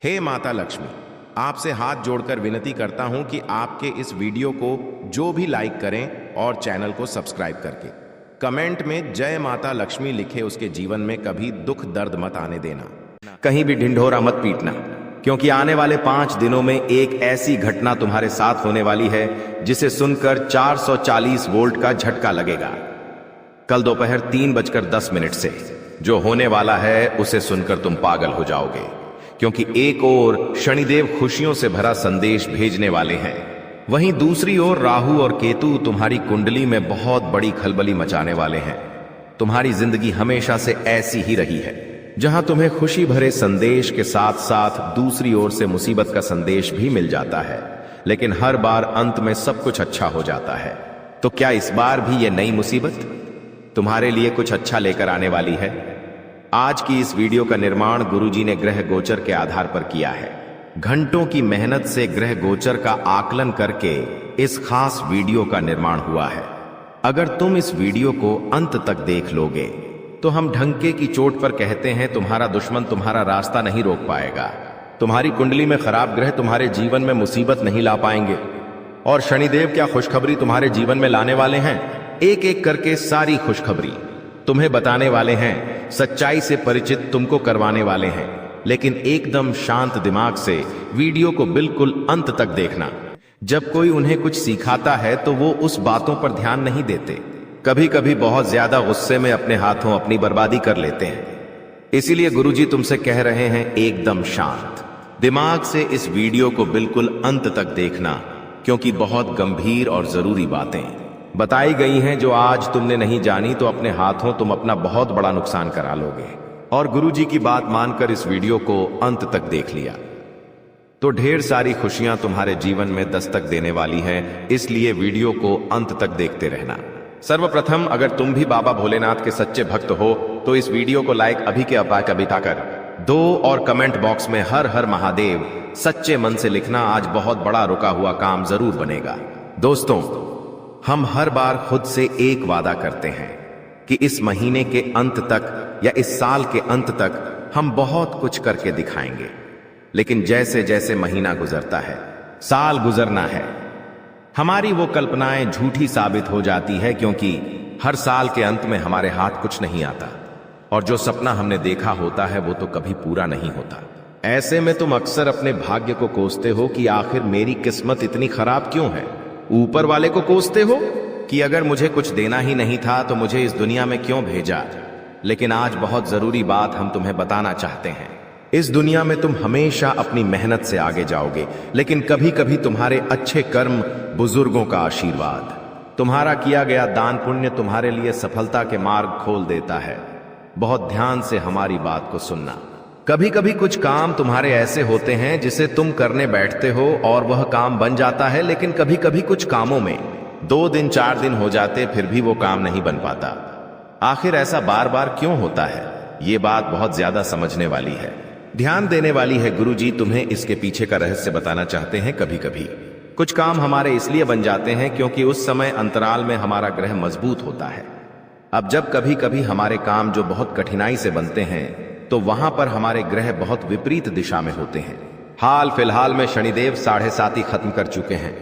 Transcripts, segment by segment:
हे माता लक्ष्मी, आपसे हाथ जोड़कर विनती करता हूं कि आपके इस वीडियो को जो भी लाइक करें और चैनल को सब्सक्राइब करके कमेंट में जय माता लक्ष्मी लिखे उसके जीवन में कभी दुख दर्द मत आने देना। कहीं भी ढिंढोरा मत पीटना, क्योंकि आने वाले 5 दिनों में एक ऐसी घटना तुम्हारे साथ होने वाली है जिसे सुनकर 440 वोल्ट का झटका लगेगा। कल दोपहर 3:10 से जो होने वाला है उसे सुनकर तुम पागल हो जाओगे, क्योंकि एक ओर शनिदेव खुशियों से भरा संदेश भेजने वाले हैं, वहीं दूसरी ओर राहु और केतु तुम्हारी कुंडली में बहुत बड़ी खलबली मचाने वाले हैं। तुम्हारी जिंदगी हमेशा से ऐसी ही रही है, जहां तुम्हें खुशी भरे संदेश के साथ साथ दूसरी ओर से मुसीबत का संदेश भी मिल जाता है, लेकिन हर बार अंत में सब कुछ अच्छा हो जाता है। तो क्या इस बार भी ये नई मुसीबत तुम्हारे लिए कुछ अच्छा लेकर आने वाली है? आज की इस वीडियो का निर्माण गुरुजी ने ग्रह गोचर के आधार पर किया है। घंटों की मेहनत से ग्रह गोचर का आकलन करके इस खास वीडियो का निर्माण हुआ है। अगर तुम इस वीडियो को अंत तक देख लोगे तो हम ढंके की चोट पर कहते हैं, तुम्हारा दुश्मन तुम्हारा रास्ता नहीं रोक पाएगा। तुम्हारी कुंडली में खराब ग्रह तुम्हारे जीवन में मुसीबत नहीं ला पाएंगे, और शनिदेव क्या खुशखबरी तुम्हारे जीवन में लाने वाले हैं। एक एक करके सारी खुशखबरी तुम्हें बताने वाले हैं, सच्चाई से परिचित तुमको करवाने वाले हैं। लेकिन एकदम शांत दिमाग से वीडियो को बिल्कुल अंत तक देखना। जब कोई उन्हें कुछ सिखाता है तो वो उस बातों पर ध्यान नहीं देते, कभी कभी बहुत ज्यादा गुस्से में अपने हाथों अपनी बर्बादी कर लेते हैं। इसीलिए गुरुजी तुमसे कह रहे हैं, एकदम शांत दिमाग से इस वीडियो को बिल्कुल अंत तक देखना, क्योंकि बहुत गंभीर और जरूरी बातें बताई गई हैं जो आज तुमने नहीं जानी तो अपने हाथों तुम अपना बहुत बड़ा नुकसान करा लोगे। और गुरुजी की बात मानकर इस वीडियो को अंत तक देख लिया तो ढेर सारी खुशियां तुम्हारे जीवन में दस्तक देने वाली हैं, इसलिए वीडियो को अंत तक देखते रहना। सर्वप्रथम, अगर तुम भी बाबा भोलेनाथ के सच्चे भक्त हो तो इस वीडियो को लाइक अभी के अपाय का बिताकर दो, और कमेंट बॉक्स में हर हर महादेव सच्चे मन से लिखना। आज बहुत बड़ा रुका हुआ काम जरूर बनेगा। दोस्तों, हम हर बार खुद से एक वादा करते हैं कि इस महीने के अंत तक या इस साल के अंत तक हम बहुत कुछ करके दिखाएंगे, लेकिन जैसे जैसे महीना गुजरता है, साल गुजरना है, हमारी वो कल्पनाएं झूठी साबित हो जाती है, क्योंकि हर साल के अंत में हमारे हाथ कुछ नहीं आता, और जो सपना हमने देखा होता है वो तो कभी पूरा नहीं होता। ऐसे में तुम अक्सर अपने भाग्य को कोसते हो कि आखिर मेरी किस्मत इतनी खराब क्यों है। ऊपर वाले को कोसते हो कि अगर मुझे कुछ देना ही नहीं था तो मुझे इस दुनिया में क्यों भेजा। लेकिन आज बहुत जरूरी बात हम तुम्हें बताना चाहते हैं। इस दुनिया में तुम हमेशा अपनी मेहनत से आगे जाओगे, लेकिन कभी कभी तुम्हारे अच्छे कर्म, बुजुर्गों का आशीर्वाद, तुम्हारा किया गया दान पुण्य तुम्हारे लिए सफलता के मार्ग खोल देता है। बहुत ध्यान से हमारी बात को सुनना। कभी कभी कुछ काम तुम्हारे ऐसे होते हैं जिसे तुम करने बैठते हो और वह काम बन जाता है, लेकिन कभी कभी कुछ कामों में 2 दिन 4 दिन हो जाते फिर भी वो काम नहीं बन पाता। आखिर ऐसा बार बार क्यों होता है? ये बात बहुत ज्यादा समझने वाली है, ध्यान देने वाली है। गुरुजी तुम्हें इसके पीछे का रहस्य बताना चाहते हैं। कभी कभी कुछ काम हमारे इसलिए बन जाते हैं क्योंकि उस समय अंतराल में हमारा ग्रह मजबूत होता है। अब जब कभी कभी हमारे काम जो बहुत कठिनाई से बनते हैं तो वहां पर हमारे ग्रह बहुत विपरीत दिशा में होते हैं। हाल फिलहाल में शनिदेव 7.5 खत्म कर चुके हैं।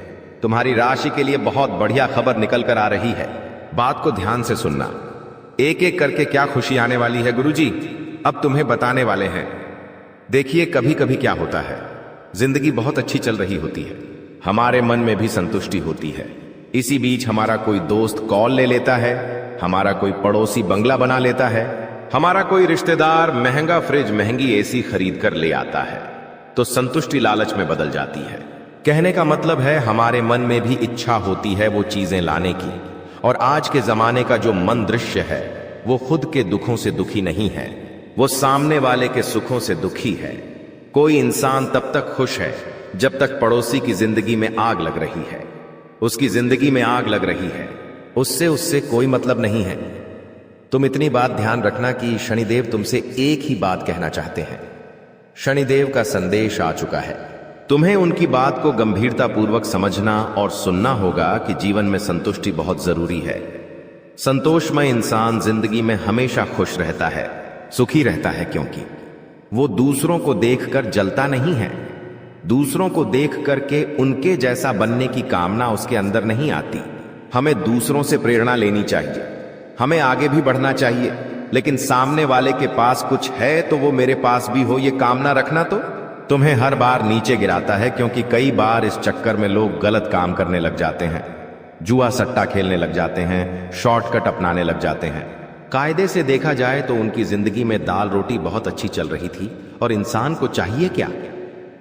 तुम्हारी राशि के लिए बहुत बढ़िया खबर निकल कर आ रही है। बात को ध्यान से सुनना। एक एक करके क्या खुशी आने वाली है गुरुजी अब तुम्हें बताने वाले हैं। देखिए, कभी कभी क्या होता है, जिंदगी बहुत अच्छी चल रही होती है, हमारे मन में भी संतुष्टि होती है। इसी बीच हमारा कोई दोस्त कॉल ले लेता है, हमारा कोई पड़ोसी बंगला बना लेता है, हमारा कोई रिश्तेदार महंगा फ्रिज, महंगी एसी खरीद कर ले आता है, तो संतुष्टि लालच में बदल जाती है। कहने का मतलब है, हमारे मन में भी इच्छा होती है वो चीजें लाने की। और आज के जमाने का जो मन दृश्य है वो खुद के दुखों से दुखी नहीं है, वो सामने वाले के सुखों से दुखी है। कोई इंसान तब तक खुश है जब तक पड़ोसी की जिंदगी में आग लग रही है। उसकी जिंदगी में आग लग रही है, उससे कोई मतलब नहीं है। तुम इतनी बात ध्यान रखना कि शनिदेव तुमसे एक ही बात कहना चाहते हैं। शनिदेव का संदेश आ चुका है। तुम्हें उनकी बात को गंभीरता पूर्वक समझना और सुनना होगा कि जीवन में संतुष्टि बहुत जरूरी है। संतोषमय इंसान जिंदगी में हमेशा खुश रहता है, सुखी रहता है, क्योंकि वो दूसरों को देखकर जलता नहीं है। दूसरों को देख करके उनके जैसा बनने की कामना उसके अंदर नहीं आती। हमें दूसरों से प्रेरणा लेनी चाहिए, हमें आगे भी बढ़ना चाहिए, लेकिन सामने वाले के पास कुछ है तो वो मेरे पास भी हो, ये कामना रखना तो तुम्हें हर बार नीचे गिराता है। क्योंकि कई बार इस चक्कर में लोग गलत काम करने लग जाते हैं, जुआ सट्टा खेलने लग जाते हैं, शॉर्टकट अपनाने लग जाते हैं। कायदे से देखा जाए तो उनकी जिंदगी में दाल रोटी बहुत अच्छी चल रही थी, और इंसान को चाहिए क्या?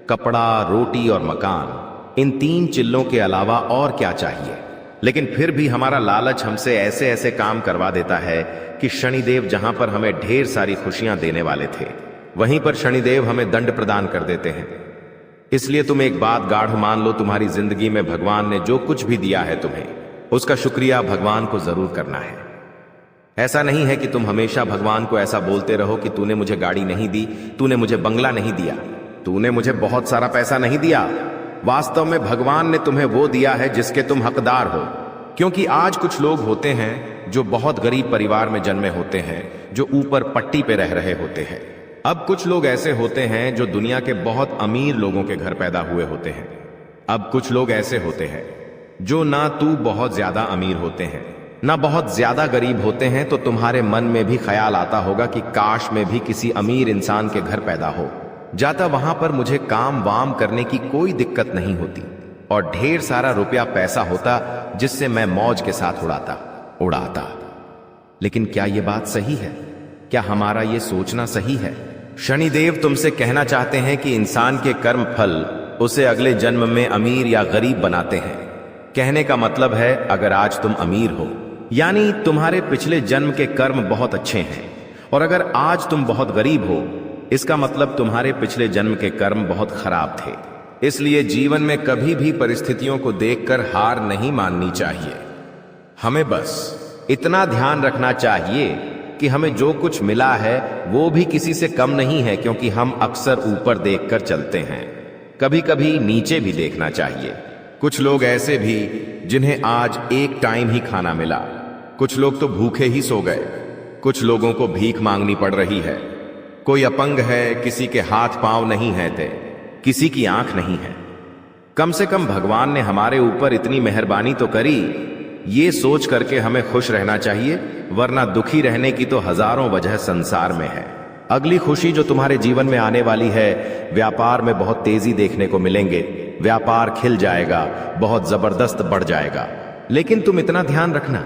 कपड़ा, रोटी और मकान, इन 3 चिल्लों के अलावा और क्या चाहिए? लेकिन फिर भी हमारा लालच हमसे ऐसे ऐसे काम करवा देता है कि शनिदेव जहां पर हमें ढेर सारी खुशियां देने वाले थे, वहीं पर शनिदेव हमें दंड प्रदान कर देते हैं। इसलिए तुम एक बात गाढ़ मान लो, तुम्हारी जिंदगी में भगवान ने जो कुछ भी दिया है तुम्हें, उसका शुक्रिया भगवान को जरूर करना है। ऐसा नहीं है कि तुम हमेशा भगवान को ऐसा बोलते रहो कि तूने मुझे गाड़ी नहीं दी, तूने मुझे बंगला नहीं दिया, तूने मुझे बहुत सारा पैसा नहीं दिया। वास्तव में भगवान ने तुम्हें वो दिया है जिसके तुम हकदार हो। क्योंकि आज कुछ लोग होते हैं जो बहुत गरीब परिवार में जन्मे होते हैं, जो ऊपर पट्टी पे रह रहे होते हैं। अब कुछ लोग ऐसे होते हैं जो दुनिया के बहुत अमीर लोगों के घर पैदा हुए होते हैं। अब कुछ लोग ऐसे होते हैं जो ना तू बहुत ज्यादा अमीर होते हैं, ना बहुत ज्यादा गरीब होते हैं। तो तुम्हारे मन में भी ख्याल आता होगा कि काश में भी किसी अमीर इंसान के घर पैदा हो जाता, वहां पर मुझे काम वाम करने की कोई दिक्कत नहीं होती और ढेर सारा रुपया पैसा होता जिससे मैं मौज के साथ उड़ाता। लेकिन क्या यह बात सही है? क्या हमारा यह सोचना सही है? शनिदेव तुमसे कहना चाहते हैं कि इंसान के कर्म फल उसे अगले जन्म में अमीर या गरीब बनाते हैं। कहने का मतलब है, अगर आज तुम अमीर हो यानी तुम्हारे पिछले जन्म के कर्म बहुत अच्छे हैं, और अगर आज तुम बहुत गरीब हो, इसका मतलब तुम्हारे पिछले जन्म के कर्म बहुत खराब थे। इसलिए जीवन में कभी भी परिस्थितियों को देखकर हार नहीं माननी चाहिए। हमें बस इतना ध्यान रखना चाहिए कि हमें जो कुछ मिला है वो भी किसी से कम नहीं है, क्योंकि हम अक्सर ऊपर देखकर चलते हैं, कभी कभी नीचे भी देखना चाहिए। कुछ लोग ऐसे भी जिन्हें आज एक टाइम ही खाना मिला, कुछ लोग तो भूखे ही सो गए, कुछ लोगों को भीख मांगनी पड़ रही है, कोई अपंग है, किसी के हाथ पांव नहीं है, किसी की आंख नहीं है। कम से कम भगवान ने हमारे ऊपर इतनी मेहरबानी तो करी, ये सोच करके हमें खुश रहना चाहिए, वरना दुखी रहने की तो हजारों वजह संसार में है। अगली खुशी जो तुम्हारे जीवन में आने वाली है, व्यापार में बहुत तेजी देखने को मिलेंगे। व्यापार खिल जाएगा, बहुत जबरदस्त बढ़ जाएगा। लेकिन तुम इतना ध्यान रखना,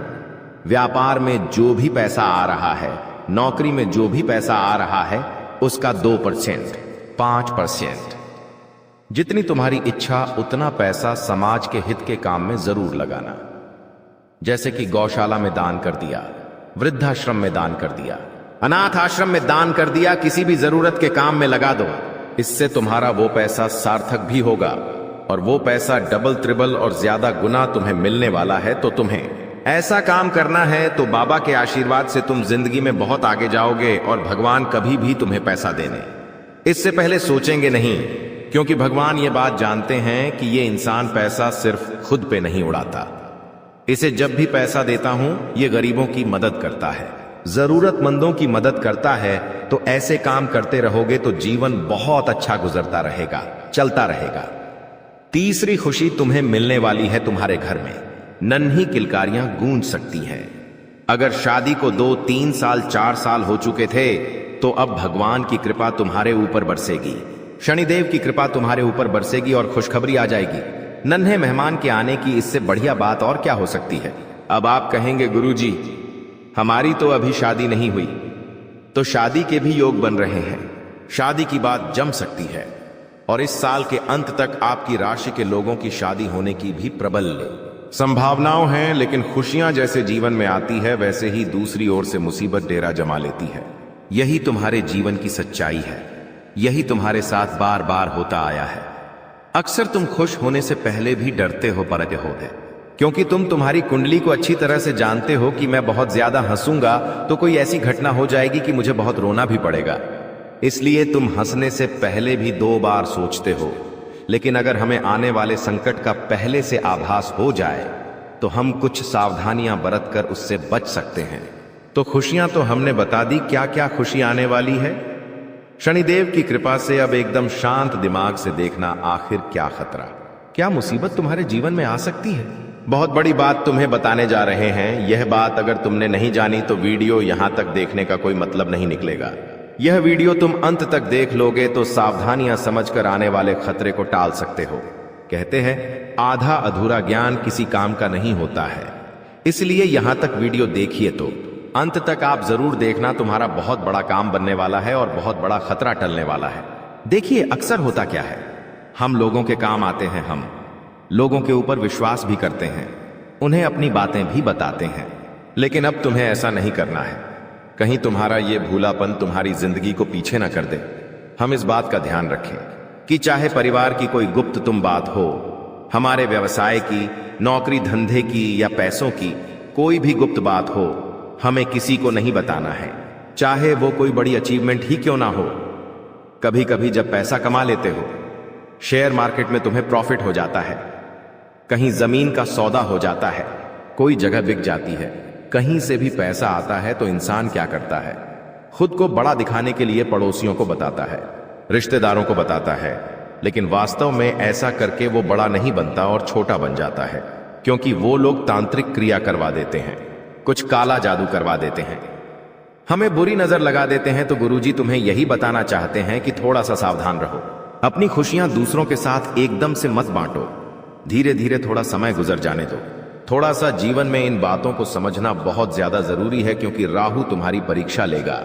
व्यापार में जो भी पैसा आ रहा है, नौकरी में जो भी पैसा आ रहा है, उसका 2%, 5%, जितनी तुम्हारी इच्छा उतना पैसा समाज के हित के काम में जरूर लगाना। जैसे कि गौशाला में दान कर दिया, वृद्धाश्रम में दान कर दिया, अनाथ आश्रम में दान कर दिया, किसी भी जरूरत के काम में लगा दो। इससे तुम्हारा वो पैसा सार्थक भी होगा और वो पैसा डबल ट्रिबल और ज्यादा गुना तुम्हें मिलने वाला है। तो तुम्हें ऐसा काम करना है तो बाबा के आशीर्वाद से तुम जिंदगी में बहुत आगे जाओगे और भगवान कभी भी तुम्हें पैसा देने इससे पहले सोचेंगे नहीं, क्योंकि भगवान ये बात जानते हैं कि ये इंसान पैसा सिर्फ खुद पे नहीं उड़ाता। इसे जब भी पैसा देता हूं, ये गरीबों की मदद करता है, जरूरतमंदों की मदद करता है। तो ऐसे काम करते रहोगे तो जीवन बहुत अच्छा गुजरता रहेगा, चलता रहेगा। तीसरी खुशी तुम्हें मिलने वाली है तुम्हारे घर में। नन्ही किलकारियां गूंज सकती हैं। अगर शादी को 2, 3 साल, 4 साल हो चुके थे, तो अब भगवान की कृपा तुम्हारे ऊपर बरसेगी, शनिदेव की कृपा तुम्हारे ऊपर बरसेगी और खुशखबरी आ जाएगी। नन्हे मेहमान के आने की इससे बढ़िया बात और क्या हो सकती है। अब आप कहेंगे, गुरुजी हमारी तो अभी शादी नहीं हुई। तो शादी के भी योग बन रहे हैं, शादी की बात जम सकती है और इस साल के अंत तक आपकी राशि के लोगों की शादी होने की भी प्रबल संभावनाएं हैं। लेकिन खुशियां जैसे जीवन में आती है, वैसे ही दूसरी ओर से मुसीबत डेरा जमा लेती है। यही तुम्हारे जीवन की सच्चाई है, यही तुम्हारे साथ बार बार होता आया है। अक्सर तुम खुश होने से पहले भी डरते हो, परते हो, क्योंकि तुम तुम्हारी कुंडली को अच्छी तरह से जानते हो कि मैं बहुत ज्यादा हंसूंगा तो कोई ऐसी घटना हो जाएगी कि मुझे बहुत रोना भी पड़ेगा। इसलिए तुम हंसने से पहले भी 2 बार सोचते हो। लेकिन अगर हमें आने वाले संकट का पहले से आभास हो जाए तो हम कुछ सावधानियां बरत कर उससे बच सकते हैं। तो खुशियां तो हमने बता दी, क्या क्या खुशी आने वाली है। शनिदेव की कृपा से अब एकदम शांत दिमाग से देखना, आखिर क्या खतरा, क्या मुसीबत तुम्हारे जीवन में आ सकती है। बहुत बड़ी बात तुम्हें बताने जा रहे हैं। यह बात अगर तुमने नहीं जानी तो वीडियो यहां तक देखने का कोई मतलब नहीं निकलेगा। यह वीडियो तुम अंत तक देख लोगे तो सावधानियां समझकर आने वाले खतरे को टाल सकते हो। कहते हैं आधा अधूरा ज्ञान किसी काम का नहीं होता है, इसलिए यहां तक वीडियो देखिए तो अंत तक आप जरूर देखना, तुम्हारा बहुत बड़ा काम बनने वाला है और बहुत बड़ा खतरा टलने वाला है। देखिए अक्सर होता क्या है, हम लोगों के काम आते हैं, हम लोगों के ऊपर विश्वास भी करते हैं, उन्हें अपनी बातें भी बताते हैं, लेकिन अब तुम्हें ऐसा नहीं करना है। कहीं तुम्हारा ये भूलापन तुम्हारी जिंदगी को पीछे ना कर दे। हम इस बात का ध्यान रखें कि चाहे परिवार की कोई गुप्त तुम बात हो, हमारे व्यवसाय की, नौकरी धंधे की या पैसों की कोई भी गुप्त बात हो, हमें किसी को नहीं बताना है, चाहे वो कोई बड़ी अचीवमेंट ही क्यों ना हो। कभी कभी जब पैसा कमा लेते हो, शेयर मार्केट में तुम्हें प्रॉफिट हो जाता है, कहीं जमीन का सौदा हो जाता है, कोई जगह बिक जाती है, कहीं से भी पैसा आता है, तो इंसान क्या करता है, खुद को बड़ा दिखाने के लिए पड़ोसियों को बताता है, रिश्तेदारों को बताता है, लेकिन वास्तव में ऐसा करके वो बड़ा नहीं बनता और छोटा बन जाता है, क्योंकि वो लोग तांत्रिक क्रिया करवा देते हैं, कुछ काला जादू करवा देते हैं, हमें बुरी नजर लगा देते हैं। तो गुरुजी तुम्हें यही बताना चाहते हैं कि थोड़ा सा सावधान रहो। अपनी खुशियां दूसरों के साथ एकदम से मत बांटो, धीरे धीरे थोड़ा समय गुजर जाने दो। थोड़ा सा जीवन में इन बातों को समझना बहुत ज्यादा जरूरी है, क्योंकि राहु तुम्हारी परीक्षा लेगा,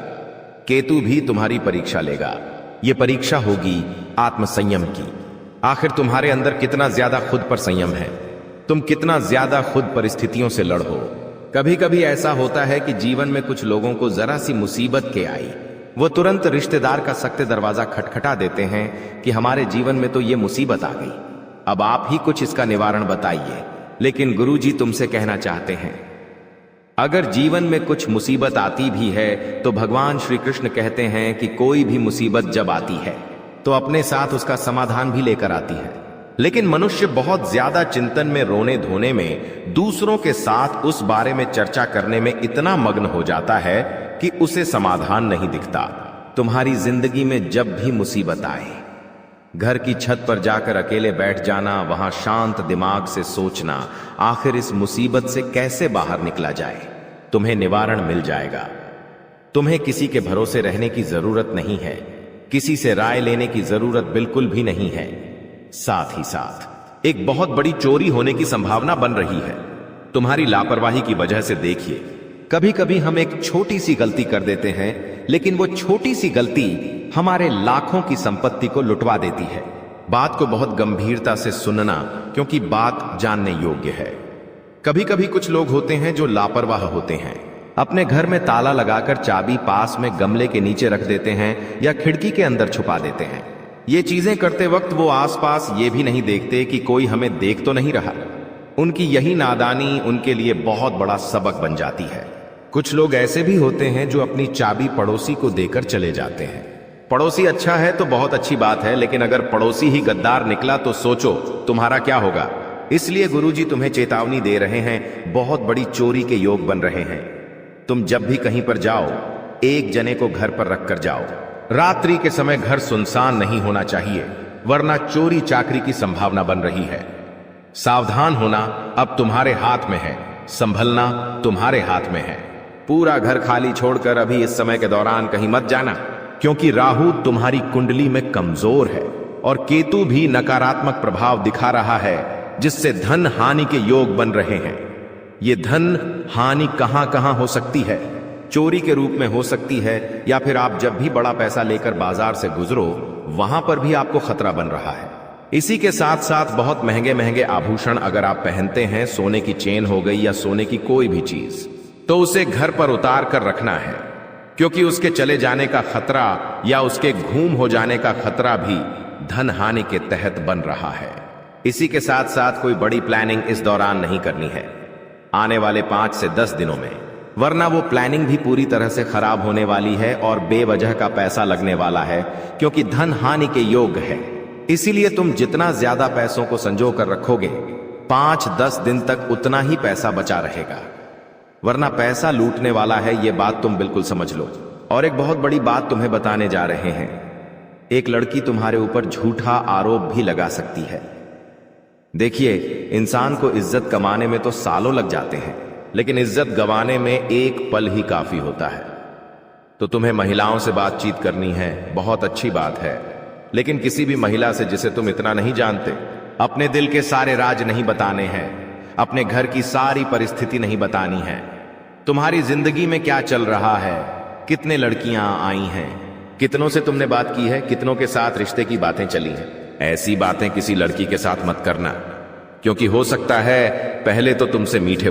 केतु भी तुम्हारी परीक्षा लेगा। यह परीक्षा होगी आत्मसंयम की। आखिर तुम्हारे अंदर कितना ज्यादा खुद पर संयम है, तुम कितना ज्यादा खुद परिस्थितियों से लड़ो। कभी कभी ऐसा होता है कि जीवन में कुछ लोगों को जरा सी मुसीबत के आई, वो तुरंत रिश्तेदार का सख्त दरवाजा खटखटा देते हैं कि हमारे जीवन में तो ये मुसीबत आ गई, अब आप ही कुछ इसका निवारण बताइए। लेकिन गुरुजी तुमसे कहना चाहते हैं, अगर जीवन में कुछ मुसीबत आती भी है तो भगवान श्री कृष्ण कहते हैं कि कोई भी मुसीबत जब आती है तो अपने साथ उसका समाधान भी लेकर आती है। लेकिन मनुष्य बहुत ज्यादा चिंतन में, रोने धोने में, दूसरों के साथ उस बारे में चर्चा करने में इतना मग्न हो जाता है कि उसे समाधान नहीं दिखता। तुम्हारी जिंदगी में जब भी मुसीबत आए, घर की छत पर जाकर अकेले बैठ जाना, वहां शांत दिमाग से सोचना आखिर इस मुसीबत से कैसे बाहर निकला जाए, तुम्हें निवारण मिल जाएगा। तुम्हें किसी के भरोसे रहने की जरूरत नहीं है, किसी से राय लेने की जरूरत बिल्कुल भी नहीं है। साथ ही साथ एक बहुत बड़ी चोरी होने की संभावना बन रही है तुम्हारी लापरवाही की वजह से। देखिए कभी कभी हम एक छोटी सी गलती कर देते हैं, लेकिन वो छोटी सी गलती हमारे लाखों की संपत्ति को लुटवा देती है। बात को बहुत गंभीरता से सुनना, क्योंकि बात जानने योग्य है। कभी कभी कुछ लोग होते हैं जो लापरवाह होते हैं, अपने घर में ताला लगाकर चाबी पास में गमले के नीचे रख देते हैं या खिड़की के अंदर छुपा देते हैं। ये चीजें करते वक्त वो आसपास ये भी नहीं देखते कि कोई हमें देख तो नहीं रहा। उनकी यही नादानी उनके लिए बहुत बड़ा सबक बन जाती है। कुछ लोग ऐसे भी होते हैं जो अपनी चाबी पड़ोसी को देकर चले जाते हैं। पड़ोसी अच्छा है तो बहुत अच्छी बात है, लेकिन अगर पड़ोसी ही गद्दार निकला तो सोचो तुम्हारा क्या होगा। इसलिए गुरुजी तुम्हें चेतावनी दे रहे हैं, बहुत बड़ी चोरी के योग बन रहे हैं। तुम जब भी कहीं पर जाओ, एक जने को घर पर रखकर जाओ। रात्रि के समय घर सुनसान नहीं होना चाहिए, वरना चोरी चाकरी की संभावना बन रही है। सावधान होना अब तुम्हारे हाथ में है, संभलना तुम्हारे हाथ में है। पूरा घर खाली छोड़कर अभी इस समय के दौरान कहीं मत जाना, क्योंकि राहु तुम्हारी कुंडली में कमजोर है और केतु भी नकारात्मक प्रभाव दिखा रहा है, जिससे धन हानि के योग बन रहे हैं। ये धन हानि कहां कहां हो सकती है, चोरी के रूप में हो सकती है, या फिर आप जब भी बड़ा पैसा लेकर बाजार से गुजरो वहां पर भी आपको खतरा बन रहा है। इसी के साथ साथ बहुत महंगे महंगे आभूषण अगर आप पहनते हैं, सोने की चेन हो गई या सोने की कोई भी चीज, तो उसे घर पर उतार कर रखना है, क्योंकि उसके चले जाने का खतरा या उसके घूम हो जाने का खतरा भी धन हानि के तहत बन रहा है। इसी के साथ साथ कोई बड़ी प्लानिंग इस दौरान नहीं करनी है आने वाले 5 से 10 दिनों में, वरना वो प्लानिंग भी पूरी तरह से खराब होने वाली है और बेवजह का पैसा लगने वाला है, क्योंकि धन हानि के योग है। इसीलिए तुम जितना ज्यादा पैसों को संजो कर रखोगे, 5-10 दिन तक उतना ही पैसा बचा रहेगा, वरना पैसा लूटने वाला है, ये बात तुम बिल्कुल समझ लो। और एक बहुत बड़ी बात तुम्हें बताने जा रहे हैं। एक लड़की तुम्हारे ऊपर झूठा आरोप भी लगा सकती है। देखिए, इंसान को इज्जत कमाने में तो सालों लग जाते हैं, लेकिन इज्जत गंवाने में एक पल ही काफी होता है। तो तुम्हें महिलाओं से बातचीत करनी है, बहुत अच्छी बात है, लेकिन किसी भी महिला से जिसे तुम इतना नहीं जानते, अपने दिल के सारे राज नहीं बताने हैं, अपने घर की सारी परिस्थिति नहीं बतानी है। तुम्हारी जिंदगी में क्या चल रहा है, कितने लड़कियां आई हैं, कितनों से तुमने बात की है, कितनों के साथ रिश्ते की बातें चली हैं। ऐसी बातें किसी लड़की के साथ मत करना, क्योंकि हो सकता है पहले तो तुमसे मीठे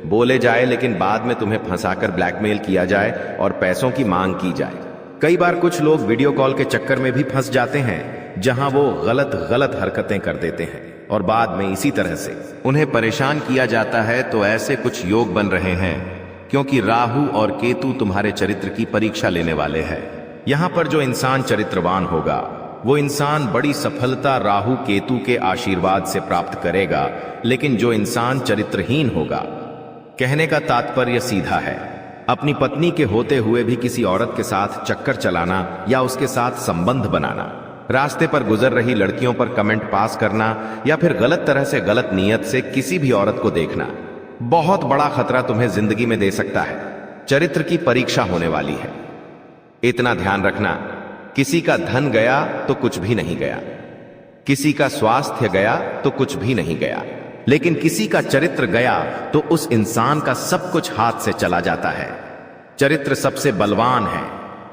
बोले जाए, लेकिन बाद में तुम्हें फंसाकर ब्लैकमेल किया जाए और पैसों की मांग की जाए। कई बार कुछ लोग वीडियो कॉल के चक्कर में भी फंस जाते हैं, जहां वो गलत हरकतें कर देते हैं और बाद में इसी तरह से उन्हें परेशान किया जाता है। तो ऐसे कुछ योग बन रहे हैं, क्योंकि राहु और केतु तुम्हारे चरित्र की परीक्षा लेने वाले हैं। यहां पर जो इंसान चरित्रवान होगा, वो इंसान बड़ी सफलता राहु केतु के आशीर्वाद से प्राप्त करेगा, लेकिन जो इंसान चरित्रहीन होगा, कहने का तात्पर्य सीधा है, अपनी पत्नी के होते हुए भी किसी औरत के साथ चक्कर चलाना या उसके साथ संबंध बनाना, रास्ते पर गुजर रही लड़कियों पर कमेंट पास करना या फिर गलत तरह से गलत नीयत से किसी भी औरत को देखना, बहुत बड़ा खतरा तुम्हें जिंदगी में दे सकता है। चरित्र की परीक्षा होने वाली है। इतना ध्यान रखना, किसी का धन गया तो कुछ भी नहीं गया, किसी का स्वास्थ्य गया तो कुछ भी नहीं गया, लेकिन किसी का चरित्र गया तो उस इंसान का सब कुछ हाथ से चला जाता है। चरित्र सबसे बलवान है।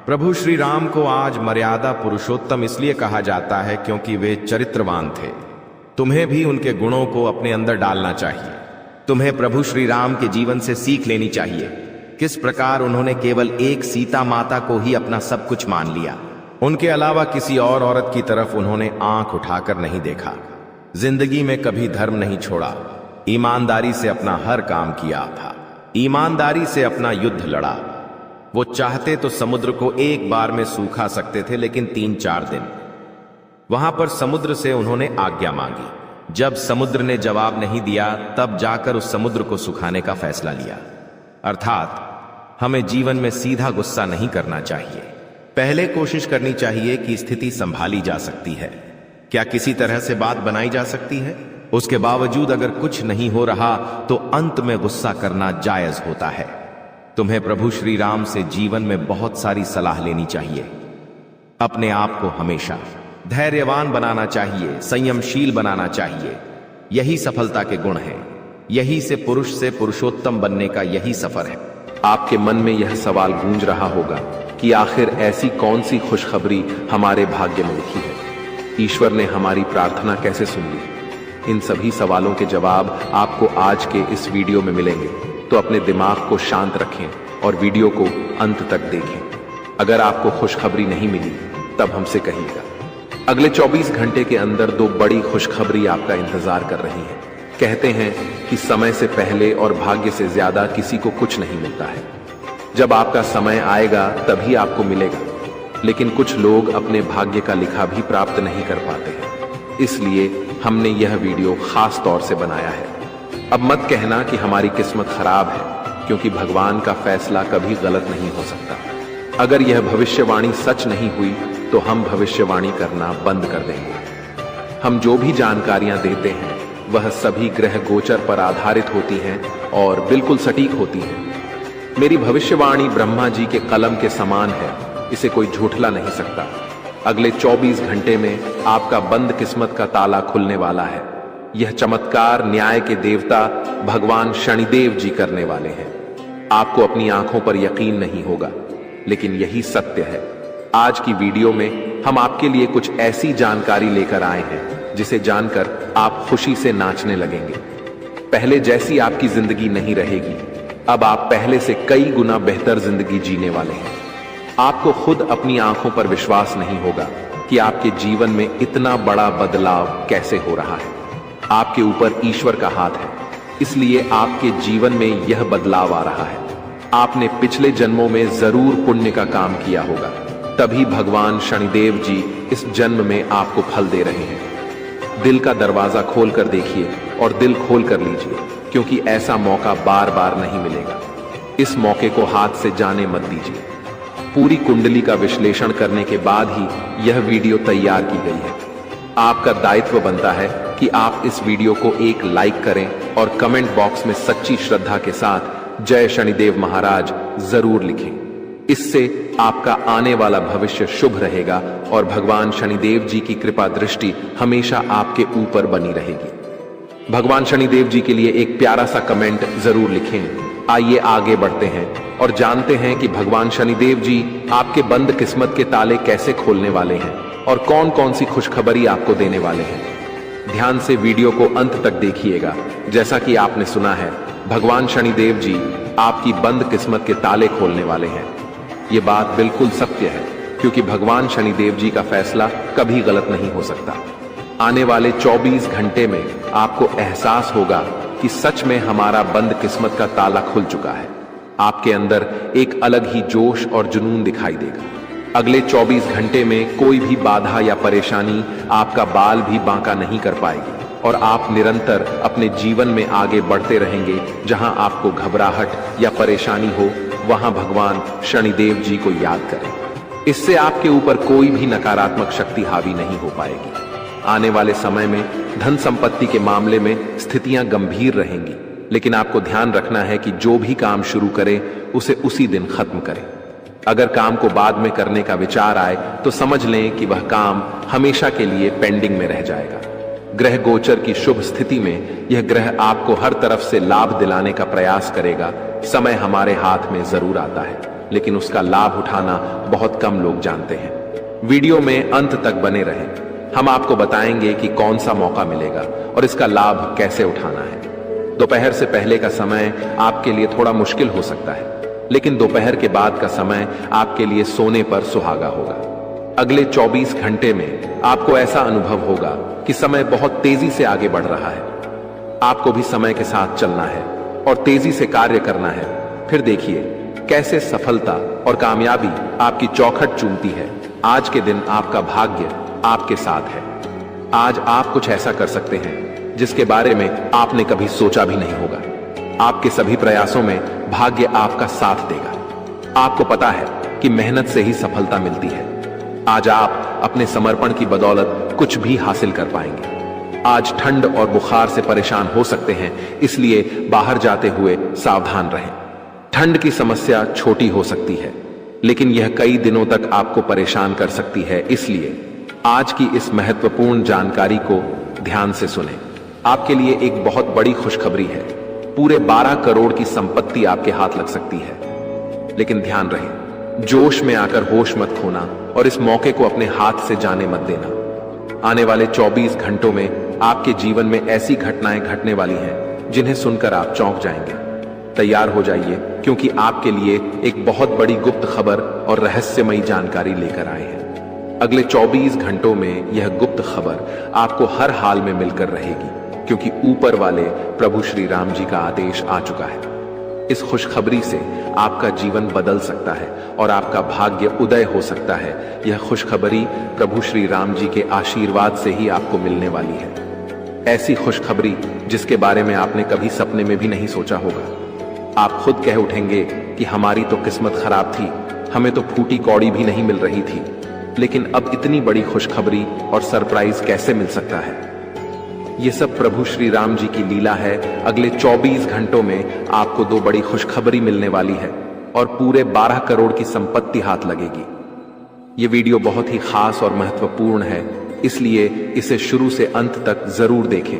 प्रभु श्री राम को आज मर्यादा पुरुषोत्तम इसलिए कहा जाता है क्योंकि वे चरित्रवान थे। तुम्हें भी उनके गुणों को अपने अंदर डालना चाहिए। तुम्हें प्रभु श्री राम के जीवन से सीख लेनी चाहिए, किस प्रकार उन्होंने केवल एक सीता माता को ही अपना सब कुछ मान लिया। उनके अलावा किसी और औरत की तरफ उन्होंने आंख उठाकर नहीं देखा। जिंदगी में कभी धर्म नहीं छोड़ा, ईमानदारी से अपना हर काम किया था, ईमानदारी से अपना युद्ध लड़ा। वो चाहते तो समुद्र को एक बार में सूखा सकते थे, लेकिन 3-4 दिन वहां पर समुद्र से उन्होंने आज्ञा मांगी। जब समुद्र ने जवाब नहीं दिया, तब जाकर उस समुद्र को सुखाने का फैसला लिया। अर्थात हमें जीवन में सीधा गुस्सा नहीं करना चाहिए। पहले कोशिश करनी चाहिए कि स्थिति संभाली जा सकती है, क्या किसी तरह से बात बनाई जा सकती है। उसके बावजूद अगर कुछ नहीं हो रहा तो अंत में गुस्सा करना जायज होता है। तुम्हें प्रभु श्री राम से जीवन में बहुत सारी सलाह लेनी चाहिए। अपने आप को हमेशा धैर्यवान बनाना चाहिए, संयमशील बनाना चाहिए। यही सफलता के गुण हैं। यही से पुरुषोत्तम बनने का यही सफर है। आपके मन में यह सवाल गूंज रहा होगा कि आखिर ऐसी कौन सी खुशखबरी हमारे भाग्य में लिखी है, ईश्वर ने हमारी प्रार्थना कैसे सुन ली। इन सभी सवालों के जवाब आपको आज के इस वीडियो में मिलेंगे, तो अपने दिमाग को शांत रखें और वीडियो को अंत तक देखें। अगर आपको खुशखबरी नहीं मिली तब हमसे कहिएगा। अगले 24 घंटे के अंदर 2 बड़ी खुशखबरी आपका इंतजार कर रही है। कहते हैं कि समय से पहले और भाग्य से ज्यादा किसी को कुछ नहीं मिलता है। जब आपका समय आएगा तभी आपको मिलेगा, लेकिन कुछ लोग अपने भाग्य का लिखा भी प्राप्त नहीं कर पाते हैं। इसलिए हमने यह वीडियो खास तौर से बनाया है। अब मत कहना कि हमारी किस्मत खराब है, क्योंकि भगवान का फैसला कभी गलत नहीं हो सकता। अगर यह भविष्यवाणी सच नहीं हुई तो हम भविष्यवाणी करना बंद कर देंगे। हम जो भी जानकारियां देते हैं वह सभी ग्रह गोचर पर आधारित होती हैं और बिल्कुल सटीक होती हैं। मेरी भविष्यवाणी ब्रह्मा जी के कलम के समान है, इसे कोई झूठला नहीं सकता। अगले 24 घंटे में आपका बंद किस्मत का ताला खुलने वाला है। यह चमत्कार न्याय के देवता भगवान शनिदेव जी करने वाले हैं। आपको अपनी आंखों पर यकीन नहीं होगा, लेकिन यही सत्य है। आज की वीडियो में हम आपके लिए कुछ ऐसी जानकारी लेकर आए हैं जिसे जानकर आप खुशी से नाचने लगेंगे। पहले जैसी आपकी जिंदगी नहीं रहेगी, अब आप पहले से कई गुना बेहतर जिंदगी जीने वाले हैं। आपको खुद अपनी आंखों पर विश्वास नहीं होगा कि आपके जीवन में इतना बड़ा बदलाव कैसे हो रहा है। आपके ऊपर ईश्वर का हाथ है, इसलिए आपके जीवन में यह बदलाव आ रहा है। आपने पिछले जन्मों में जरूर पुण्य का काम किया होगा, तभी भगवान शनिदेव जी इस जन्म में आपको फल दे रहे हैं। दिल का दरवाजा खोल कर देखिए और दिल खोल कर लीजिए, क्योंकि ऐसा मौका बार बार नहीं मिलेगा। इस मौके को हाथ से जाने मत दीजिए। पूरी कुंडली का विश्लेषण करने के बाद ही यह वीडियो तैयार की गई है। आपका दायित्व बनता है कि आप इस वीडियो को एक लाइक करें और कमेंट बॉक्स में सच्ची श्रद्धा के साथ जय शनिदेव महाराज जरूर लिखें। इससे आपका आने वाला भविष्य शुभ रहेगा और भगवान शनिदेव जी की कृपा दृष्टि हमेशा आपके ऊपर बनी रहेगी। भगवान शनिदेव जी के लिए एक प्यारा सा कमेंट जरूर लिखें। आइए आगे बढ़ते हैं और जानते हैं कि भगवान शनिदेव जी आपके बंद किस्मत के ताले कैसे खोलने वाले हैं और कौन कौन सी खुशखबरी आपको देने वाले हैं। ध्यान से वीडियो को अंत तक देखिएगा। जैसा कि आपने सुना है, भगवान शनिदेव जी आपकी बंद किस्मत के ताले खोलने वाले हैं। ये बात बिल्कुल सत्य है, क्योंकि भगवान शनिदेव जी का फैसला कभी गलत नहीं हो सकता। आने वाले 24 घंटे में आपको एहसास होगा कि सच में हमारा बंद किस्मत का ताला खुल चुका है। आपके अंदर एक अलग ही जोश और जुनून दिखाई देगा। अगले 24 घंटे में कोई भी बाधा या परेशानी आपका बाल भी बांका नहीं कर पाएगी और आप निरंतर अपने जीवन में आगे बढ़ते रहेंगे। जहां आपको घबराहट या परेशानी हो, वहां भगवान शनिदेव जी को याद करें। इससे आपके ऊपर कोई भी नकारात्मक शक्ति हावी नहीं हो पाएगी। आने वाले समय में धन संपत्ति के मामले में स्थितियां गंभीर रहेंगी, लेकिन आपको ध्यान रखना है कि जो भी काम शुरू करें उसे उसी दिन खत्म करें। अगर काम को बाद में करने का विचार आए तो समझ लें कि वह काम हमेशा के लिए पेंडिंग में रह जाएगा। ग्रह गोचर की शुभ स्थिति में यह ग्रह आपको हर तरफ से लाभ दिलाने का प्रयास करेगा। समय हमारे हाथ में जरूर आता है, लेकिन उसका लाभ उठाना बहुत कम लोग जानते हैं। वीडियो में अंत तक बने रहें। हम आपको बताएंगे कि कौन सा मौका मिलेगा और इसका लाभ कैसे उठाना है। दोपहर से पहले का समय आपके लिए थोड़ा मुश्किल हो सकता है, लेकिन दोपहर के बाद का समय आपके लिए सोने पर सुहागा होगा। अगले 24 घंटे में आपको ऐसा अनुभव होगा कि समय बहुत तेजी से आगे बढ़ रहा है। आपको भी समय के साथ चलना है और तेजी से कार्य करना है। फिर देखिए कैसे सफलता और कामयाबी आपकी चौखट चूमती है। आज के दिन आपका भाग्य आपके साथ है। आज आप कुछ ऐसा कर सकते हैं जिसके बारे में आपने कभी सोचा भी नहीं होगा। आपके सभी प्रयासों में भाग्य आपका साथ देगा। आपको पता है कि मेहनत से ही सफलता मिलती है। आज आप अपने समर्पण की बदौलत कुछ भी हासिल कर पाएंगे। आज ठंड और बुखार से परेशान हो सकते हैं, इसलिए बाहर जाते हुए सावधान रहें। ठंड की समस्या छोटी हो सकती है, लेकिन यह कई दिनों तक आपको परेशान कर सकती है। इसलिए आज की इस महत्वपूर्ण जानकारी को ध्यान से सुनें। आपके लिए एक बहुत बड़ी खुशखबरी है। पूरे 12 करोड़ की संपत्ति आपके हाथ लग सकती है। लेकिन ध्यान रहे, जोश में आकर होश मत खोना और इस मौके को अपने हाथ से जाने मत देना। आने वाले 24 घंटों में आपके जीवन में ऐसी घटनाएं घटने वाली हैं जिन्हें सुनकर आप चौंक जाएंगे। तैयार हो जाइए, क्योंकि आपके लिए एक बहुत बड़ी गुप्त खबर और रहस्यमयी जानकारी लेकर आए हैं। अगले 24 घंटों में यह गुप्त खबर आपको हर हाल में मिलकर रहेगी, क्योंकि ऊपर वाले प्रभु श्री राम जी का आदेश आ चुका है। इस खुशखबरी से आपका जीवन बदल सकता है और आपका भाग्य उदय हो सकता है। यह खुशखबरी प्रभु श्री राम जी के आशीर्वाद से ही आपको मिलने वाली है। ऐसी खुशखबरी जिसके बारे में आपने कभी सपने में भी नहीं सोचा होगा। आप खुद कह उठेंगे कि हमारी तो किस्मत खराब थी, हमें तो फूटी कौड़ी भी नहीं मिल रही थी, लेकिन अब इतनी बड़ी खुशखबरी और सरप्राइज कैसे मिल सकता है। ये सब प्रभु श्री राम जी की लीला है। अगले 24 घंटों में आपको 2 बड़ी खुशखबरी मिलने वाली है और पूरे 12 करोड़ की संपत्ति हाथ लगेगी। ये वीडियो बहुत ही खास और महत्वपूर्ण है, इसलिए इसे शुरू से अंत तक जरूर देखें।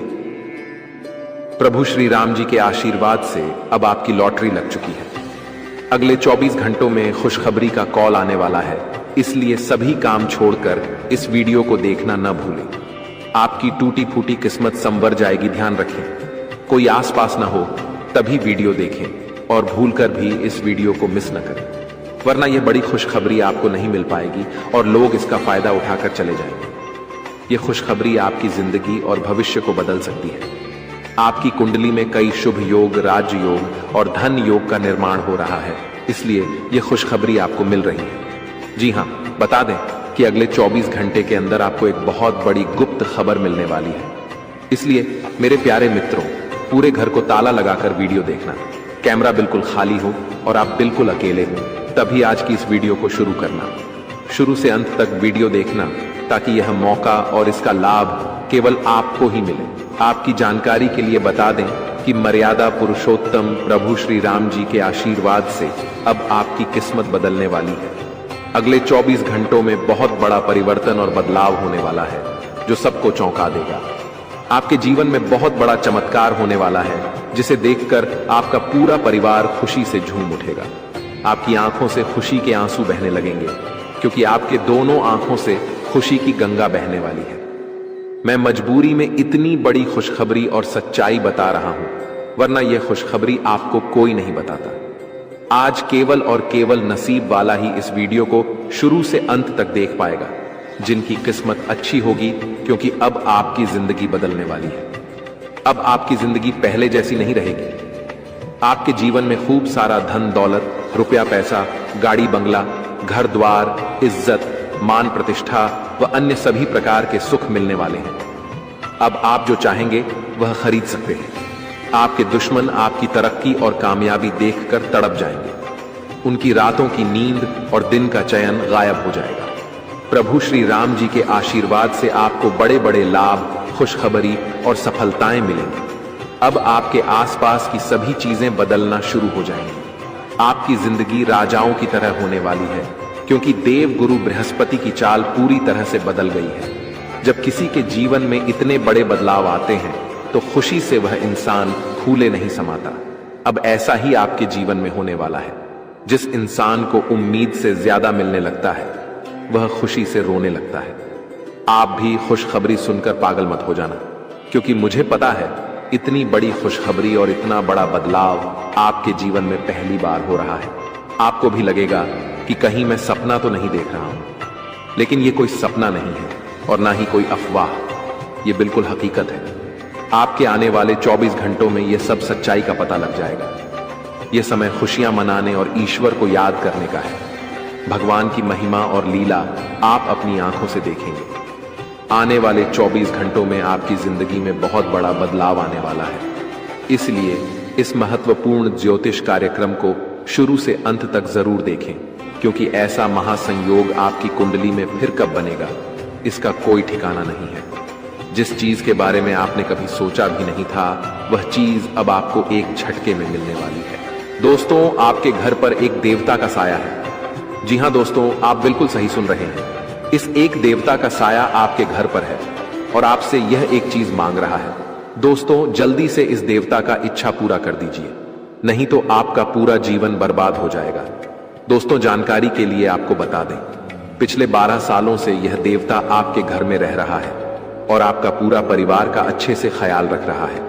प्रभु श्री राम जी के आशीर्वाद से अब आपकी लॉटरी लग चुकी है। अगले 24 घंटों में खुशखबरी का कॉल आने वाला है, इसलिए सभी काम छोड़कर इस वीडियो को देखना न भूलें। आपकी टूटी फूटी किस्मत संवर जाएगी, ध्यान रखें। कोई आसपास ना हो तभी वीडियो देखें और भूलकर भी इस वीडियो को मिस न करें, वरना यह बड़ी खुशखबरी आपको नहीं मिल पाएगी और लोग इसका फायदा उठाकर चले जाएंगे। यह खुशखबरी आपकी जिंदगी और भविष्य को बदल सकती है। आपकी कुंडली में कई शुभ योग, राज योग और धन योग का निर्माण हो रहा है, इसलिए यह खुशखबरी आपको मिल रही है। जी हाँ, बता दें कि अगले 24 घंटे के अंदर आपको एक बहुत बड़ी गुप्त खबर मिलने वाली है। इसलिए मेरे प्यारे मित्रों, पूरे घर को ताला लगाकर वीडियो देखना। कैमरा बिल्कुल खाली हो और आप बिल्कुल अकेले हो। तभी आज की इस वीडियो को शुरू करना, शुरू से अंत तक वीडियो देखना, ताकि यह मौका और इसका लाभ केवल आपको ही मिले। आपकी जानकारी के लिए बता दें कि मर्यादा पुरुषोत्तम प्रभु श्री राम जी के आशीर्वाद से अब आपकी किस्मत बदलने वाली है। अगले 24 घंटों में बहुत बड़ा परिवर्तन और बदलाव होने वाला है, जो सबको चौंका देगा। आपके जीवन में बहुत बड़ा चमत्कार होने वाला है, जिसे देखकर आपका पूरा परिवार खुशी से झूम उठेगा। आपकी आंखों से खुशी के आंसू बहने लगेंगे, क्योंकि आपके दोनों आंखों से खुशी की गंगा बहने वाली है। मैं मजबूरी में इतनी बड़ी खुशखबरी और सच्चाई बता रहा हूं, वरना यह खुशखबरी आपको कोई नहीं बताता। आज केवल और केवल नसीब वाला ही इस वीडियो को शुरू से अंत तक देख पाएगा, जिनकी किस्मत अच्छी होगी, क्योंकि अब आपकी जिंदगी बदलने वाली है। अब आपकी जिंदगी पहले जैसी नहीं रहेगी। आपके जीवन में खूब सारा धन दौलत, रुपया पैसा, गाड़ी बंगला, घर द्वार, इज्जत, मान प्रतिष्ठा व अन्य सभी प्रकार के सुख मिलने वाले हैं। अब आप जो चाहेंगे वह खरीद सकते हैं। आपके दुश्मन आपकी तरक्की और कामयाबी देखकर तड़प जाएंगे। उनकी रातों की नींद और दिन का चयन गायब हो जाएगा। प्रभु श्री राम जी के आशीर्वाद से आपको बड़े बड़े लाभ, खुशखबरी और सफलताएं मिलेंगी। अब आपके आसपास की सभी चीजें बदलना शुरू हो जाएंगी। आपकी जिंदगी राजाओं की तरह होने वाली है, क्योंकि देव गुरु बृहस्पति की चाल पूरी तरह से बदल गई है। जब किसी के जीवन में इतने बड़े बदलाव आते हैं, तो खुशी से वह इंसान फूले नहीं समाता। अब ऐसा ही आपके जीवन में होने वाला है। जिस इंसान को उम्मीद से ज्यादा मिलने लगता है, वह खुशी से रोने लगता है। आप भी खुशखबरी सुनकर पागल मत हो जाना, क्योंकि मुझे पता है इतनी बड़ी खुशखबरी और इतना बड़ा बदलाव आपके जीवन में पहली बार हो रहा है। आपको भी लगेगा कि कहीं मैं सपना तो नहीं देख रहा हूं, लेकिन यह कोई सपना नहीं है और ना ही कोई अफवाह, यह बिल्कुल हकीकत है। आपके आने वाले 24 घंटों में यह सब सच्चाई का पता लग जाएगा। यह समय खुशियां मनाने और ईश्वर को याद करने का है। भगवान की महिमा और लीला आप अपनी आंखों से देखेंगे। आने वाले 24 घंटों में आपकी जिंदगी में बहुत बड़ा बदलाव आने वाला है। इसलिए इस महत्वपूर्ण ज्योतिष कार्यक्रम को शुरू से अंत तक जरूर देखें, क्योंकि ऐसा महासंयोग आपकी कुंडली में फिर कब बनेगा, इसका कोई ठिकाना नहीं है। जिस चीज के बारे में आपने कभी सोचा भी नहीं था, वह चीज अब आपको एक झटके में मिलने वाली है। दोस्तों, आपके घर पर एक देवता का साया है। जी हां दोस्तों, आप बिल्कुल सही सुन रहे हैं। इस एक देवता का साया आपके घर पर है और आपसे यह एक चीज मांग रहा है। दोस्तों, जल्दी से इस देवता का इच्छा पूरा कर दीजिए, नहीं तो आपका पूरा जीवन बर्बाद हो जाएगा। दोस्तों, जानकारी के लिए आपको बता दें, पिछले 12 सालों से यह देवता आपके घर में रह रहा है और आपका पूरा परिवार का अच्छे से ख्याल रख रहा है।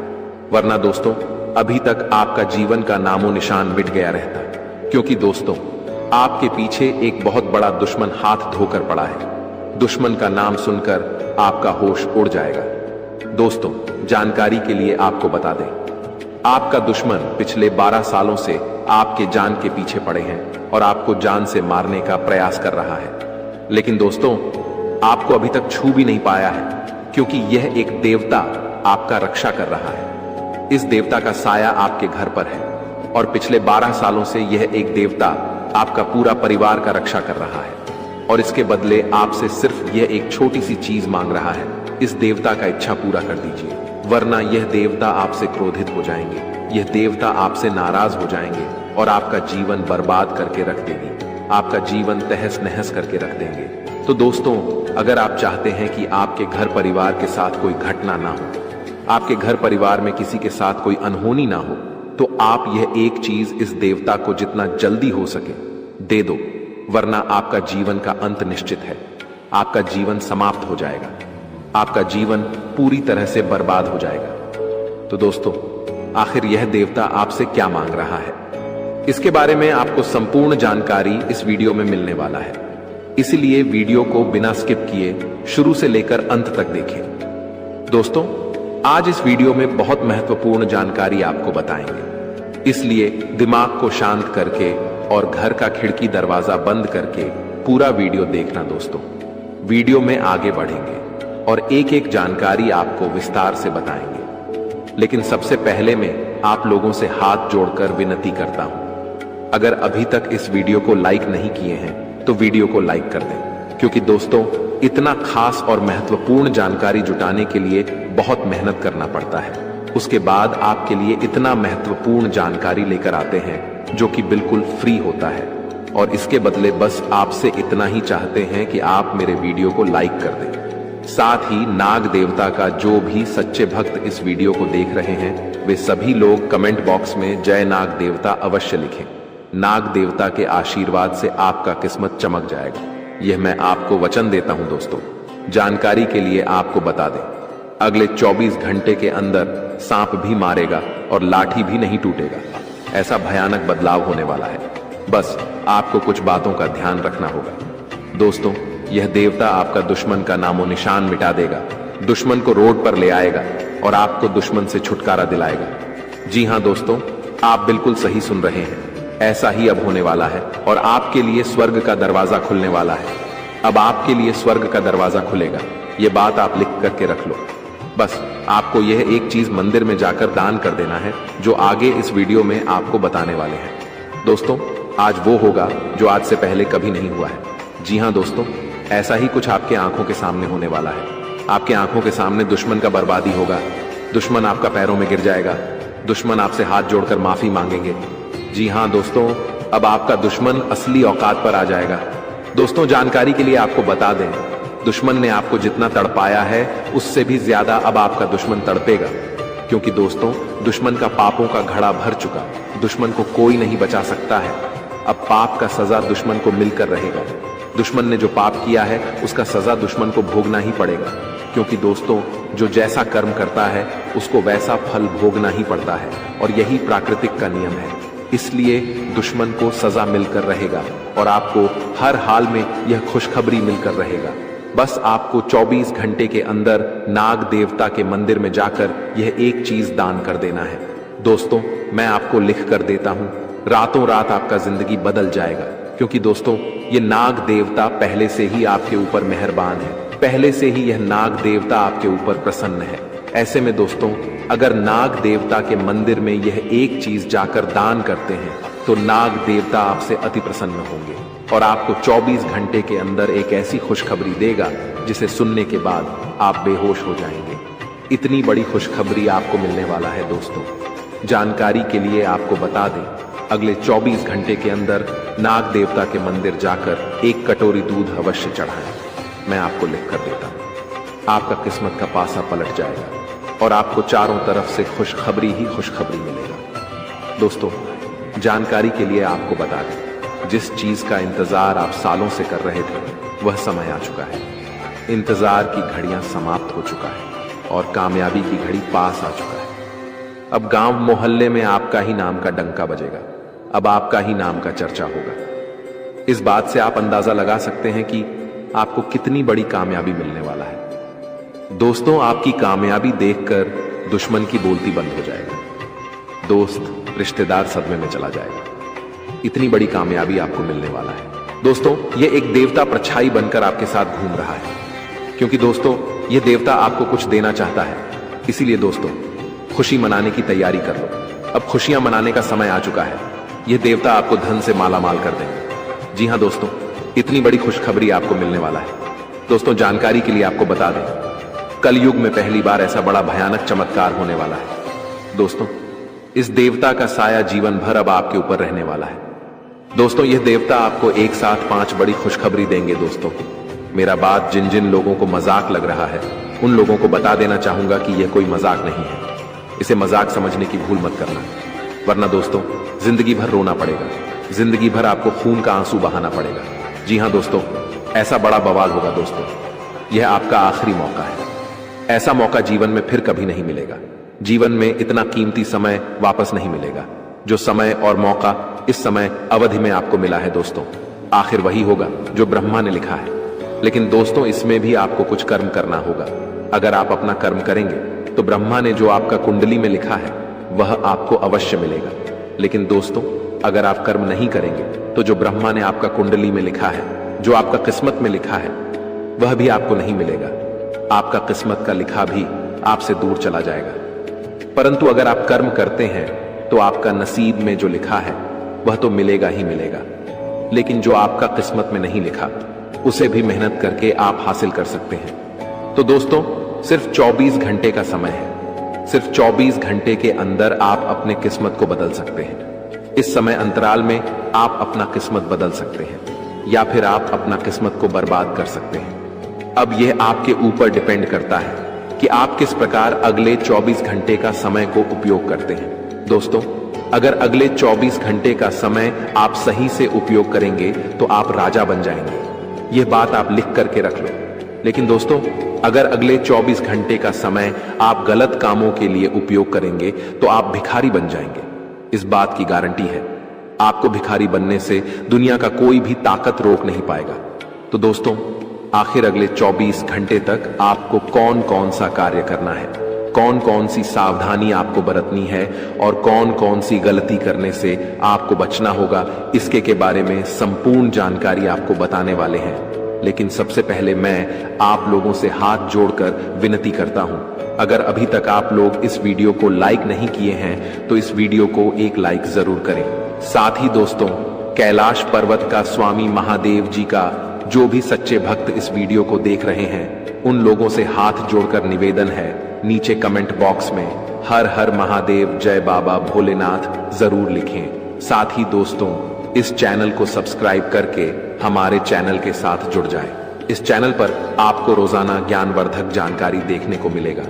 वरना दोस्तों, अभी तक आपका जीवन का नामो निशान मिट गया रहता, क्योंकि दोस्तों, आपके पीछे एक बहुत बड़ा दुश्मन हाथ धोकर पड़ा है। दुश्मन का नाम सुनकर आपका होश उड़ जाएगा। दोस्तों, जानकारी के लिए आपको बता दें, आपका दुश्मन पिछले 12 सालों से आपके जान के पीछे पड़े हैं और आपको जान से मारने का प्रयास कर रहा है। लेकिन दोस्तों, आपको अभी तक छू भी नहीं पाया है, क्योंकि यह एक देवता आपका रक्षा कर रहा है। इस देवता का साया आपके घर पर है और पिछले 12 सालों से यह एक देवता आपका पूरा परिवार का रक्षा कर रहा है, और इसके बदले आपसे सिर्फ यह एक छोटी सी चीज मांग रहा है। इस देवता का इच्छा पूरा कर दीजिए, वरना यह देवता आपसे क्रोधित हो जाएंगे। यह देवता आपसे नाराज हो जाएंगे और आपका जीवन बर्बाद करके रख देंगे। आपका जीवन तहस नहस करके रख देंगे। तो दोस्तों, अगर आप चाहते हैं कि आपके घर परिवार के साथ कोई घटना ना हो, आपके घर परिवार में किसी के साथ कोई अनहोनी ना हो, तो आप यह एक चीज इस देवता को जितना जल्दी हो सके दे दो, वरना आपका जीवन का अंत निश्चित है। आपका जीवन समाप्त हो जाएगा। आपका जीवन पूरी तरह से बर्बाद हो जाएगा। तो दोस्तों, आखिर यह देवता आपसे क्या मांग रहा है, इसके बारे में आपको संपूर्ण जानकारी इस वीडियो में मिलने वाला है। इसलिए वीडियो को बिना स्किप किए शुरू से लेकर अंत तक देखें। दोस्तों, आज इस वीडियो में बहुत महत्वपूर्ण जानकारी आपको बताएंगे, इसलिए दिमाग को शांत करके और घर का खिड़की दरवाजा बंद करके पूरा वीडियो देखना। दोस्तों, वीडियो में आगे बढ़ेंगे और एक एक जानकारी आपको विस्तार से बताएंगे। लेकिन सबसे पहले मैं आप लोगों से हाथ जोड़कर विनती करता हूं, अगर अभी तक इस वीडियो को लाइक नहीं किए हैं तो वीडियो को लाइक कर दें, क्योंकि दोस्तों इतना खास और महत्वपूर्ण जानकारी जुटाने के लिए बहुत मेहनत करना पड़ता है। उसके बाद आपके लिए इतना महत्वपूर्ण जानकारी लेकर आते हैं जो कि बिल्कुल फ्री होता है, और इसके बदले बस आपसे इतना ही चाहते हैं कि आप मेरे वीडियो को लाइक कर दें। साथ ही नाग देवता का जो भी सच्चे भक्त इस वीडियो को देख रहे हैं वे सभी लोग कमेंट बॉक्स में जय नाग देवता अवश्य लिखें। नाग देवता के आशीर्वाद से आपका किस्मत चमक जाएगा, यह मैं आपको वचन देता हूं। दोस्तों जानकारी के लिए आपको बता दें, अगले 24 घंटे के अंदर सांप भी मारेगा और लाठी भी नहीं टूटेगा। ऐसा भयानक बदलाव होने वाला है। बस आपको कुछ बातों का ध्यान रखना होगा। दोस्तों यह देवता आपका दुश्मन का नामो निशान मिटा देगा, दुश्मन को रोड पर ले आएगा और आपको दुश्मन से छुटकारा दिलाएगा। जी हां दोस्तों, आप बिल्कुल सही सुन रहे हैं, ऐसा ही अब होने वाला है और आपके लिए स्वर्ग का दरवाजा खुलने वाला है। अब आपके लिए स्वर्ग का दरवाजा खुलेगा, यह बात आप लिख करके रख लो। बस आपको यह एक चीज मंदिर में जाकर दान कर देना है, जो आगे इस वीडियो में आपको बताने वाले हैं। दोस्तों आज वो होगा जो आज से पहले कभी नहीं हुआ है। जी हां दोस्तों, ऐसा ही कुछ आपके आंखों के सामने होने वाला है। आपके आंखों के सामने दुश्मन का बर्बादी होगा, दुश्मन आपका पैरों में गिर जाएगा, दुश्मन आपसे हाथ जोड़कर माफी मांगेंगे। जी हां दोस्तों, अब आपका दुश्मन असली औकात पर आ जाएगा। दोस्तों जानकारी के लिए आपको बता दें, दुश्मन ने आपको जितना तड़पाया है उससे भी ज्यादा अब आपका दुश्मन तड़पेगा, क्योंकि दोस्तों दुश्मन का पापों का घड़ा भर चुका, दुश्मन को कोई नहीं बचा सकता है। अब पाप का सजा दुश्मन को मिलकर रहेगा। दुश्मन ने जो पाप किया है उसका सजा दुश्मन को भोगना ही पड़ेगा, क्योंकि दोस्तों जो जैसा कर्म करता है उसको वैसा फल भोगना ही पड़ता है, और यही प्राकृतिक का नियम है। इसलिए दुश्मन को सजा मिलकर रहेगा और आपको हर हाल में यह खुशखबरी मिलकर रहेगा। बस आपको 24 घंटे के अंदर नाग देवता के मंदिर में जाकर यह एक चीज दान कर देना है। दोस्तों मैं आपको लिख कर देता हूं, रातों रात आपका जिंदगी बदल जाएगा, क्योंकि दोस्तों ये नाग देवता पहले से ही आपके ऊपर मेहरबान है, पहले से ही यह नाग देवता आपके ऊपर प्रसन्न है। ऐसे में दोस्तों अगर नाग देवता के मंदिर में यह एक चीज जाकर दान करते हैं तो नाग देवता आपसे अति प्रसन्न होंगे और आपको 24 घंटे के अंदर एक ऐसी खुशखबरी देगा जिसे सुनने के बाद आप बेहोश हो जाएंगे। इतनी बड़ी खुशखबरी आपको मिलने वाला है। दोस्तों जानकारी के लिए आपको बता दें, अगले 24 घंटे के अंदर नाग देवता के मंदिर जाकर एक कटोरी दूध अवश्य चढ़ाएं। मैं आपको लिख कर देता हूं, आपका किस्मत का पासा पलट जाएगा और आपको चारों तरफ से खुशखबरी ही खुशखबरी मिलेगा। दोस्तों जानकारी के लिए आपको बता दें, जिस चीज का इंतजार आप सालों से कर रहे थे वह समय आ चुका है। इंतजार की घड़ियां समाप्त हो चुका है और कामयाबी की घड़ी पास आ चुका है। अब गांव मोहल्ले में आपका ही नाम का डंका बजेगा, अब आपका ही नाम का चर्चा होगा। इस बात से आप अंदाजा लगा सकते हैं कि आपको कितनी बड़ी कामयाबी मिलने वाला है। दोस्तों आपकी कामयाबी देखकर दुश्मन की बोलती बंद हो जाएगी, दोस्त रिश्तेदार सदमे में चला जाएगा। इतनी बड़ी कामयाबी आपको मिलने वाला है। दोस्तों ये एक देवता परछाई बनकर आपके साथ घूम रहा है, क्योंकि दोस्तों ये देवता आपको कुछ देना चाहता है। इसीलिए दोस्तों खुशी मनाने की तैयारी कर लो, अब खुशियां मनाने का समय आ चुका है। यह देवता आपको धन से माला माल कर देंगे। जी हां दोस्तों, इतनी बड़ी खुशखबरी आपको मिलने वाला है। दोस्तों जानकारी के लिए आपको बता दें, कलयुग में पहली बार ऐसा बड़ा भयानक चमत्कार होने वाला है। दोस्तों इस देवता का साया जीवन भर अब आपके ऊपर रहने वाला है। दोस्तों यह देवता आपको एक साथ 5 बड़ी खुशखबरी देंगे। दोस्तों मेरा बात जिन जिन लोगों को मजाक लग रहा है उन लोगों को बता देना चाहूंगा कि यह कोई मजाक नहीं है। इसे मजाक समझने की भूल मत करना, वरना दोस्तों जिंदगी भर रोना पड़ेगा, जिंदगी भर आपको खून का आंसू बहाना पड़ेगा। जी हां दोस्तों, ऐसा बड़ा बवाल होगा। दोस्तों यह आपका आखिरी मौका है, ऐसा मौका जीवन में फिर कभी नहीं मिलेगा। जीवन में इतना कीमती समय वापस नहीं मिलेगा। जो समय और मौका इस समय अवधि में आपको मिला है दोस्तों, आखिर वही होगा जो ब्रह्मा ने लिखा है। लेकिन दोस्तों इसमें भी आपको कुछ कर्म करना होगा। अगर आप अपना कर्म करेंगे तो ब्रह्मा ने जो आपका कुंडली में लिखा है वह आपको अवश्य मिलेगा। लेकिन दोस्तों अगर आप कर्म नहीं करेंगे तो जो ब्रह्मा ने आपका कुंडली में लिखा है, जो आपका किस्मत में लिखा है, वह भी आपको नहीं मिलेगा। आपका किस्मत का लिखा भी आपसे दूर चला जाएगा। परंतु अगर आप कर्म करते हैं तो आपका नसीब में जो लिखा है वह तो मिलेगा ही मिलेगा, लेकिन जो आपका किस्मत में नहीं लिखा उसे भी मेहनत करके आप हासिल कर सकते हैं। तो दोस्तों, सिर्फ 24 घंटे का समय है। सिर्फ 24 घंटे के अंदर आप अपने किस्मत को बदल सकते हैं। इस समय अंतराल में आप अपना किस्मत बदल सकते हैं या फिर आप अपना किस्मत को बर्बाद कर सकते हैं। अब यह आपके ऊपर डिपेंड करता है कि आप किस प्रकार अगले 24 घंटे का समय को उपयोग करते हैं। दोस्तों, अगर अगले 24 घंटे का समय आप सही से उपयोग करेंगे तो आप राजा बन जाएंगे। यह बात आप लिख करके रख लो। लेकिन दोस्तों, अगर अगले 24 घंटे का समय आप गलत कामों के लिए उपयोग करेंगे तो आप भिखारी बन जाएंगे। इस बात की गारंटी है। आपको भिखारी बनने से दुनिया का कोई भी ताकत रोक नहीं पाएगा। तो दोस्तों, आखिर अगले 24 घंटे तक आपको कौन कौन सा कार्य करना है, कौन कौन सी सावधानी आपको बरतनी है और कौन कौन सी गलती करने से आपको बचना होगा, इसके के बारे में संपूर्ण जानकारी आपको बताने वाले हैं। लेकिन सबसे पहले मैं आप लोगों से हाथ जोड़कर विनती करता हूं, अगर अभी तक आप लोग इस वीडियो को लाइक नहीं किए हैं तो इस वीडियो को एक लाइक जरूर करें। साथ ही दोस्तों, कैलाश पर्वत का स्वामी महादेव जी का जो भी सच्चे भक्त इस वीडियो को देख रहे हैं, उन लोगों से हाथ जोड़कर निवेदन है, नीचे कमेंट बॉक्स में हर हर महादेव जय बाबा भोलेनाथ जरूर लिखें। साथ ही दोस्तों, इस चैनल को सब्सक्राइब करके हमारे चैनल के साथ जुड़ जाएं। इस चैनल पर आपको रोजाना ज्ञानवर्धक जानकारी देखने को मिलेगा।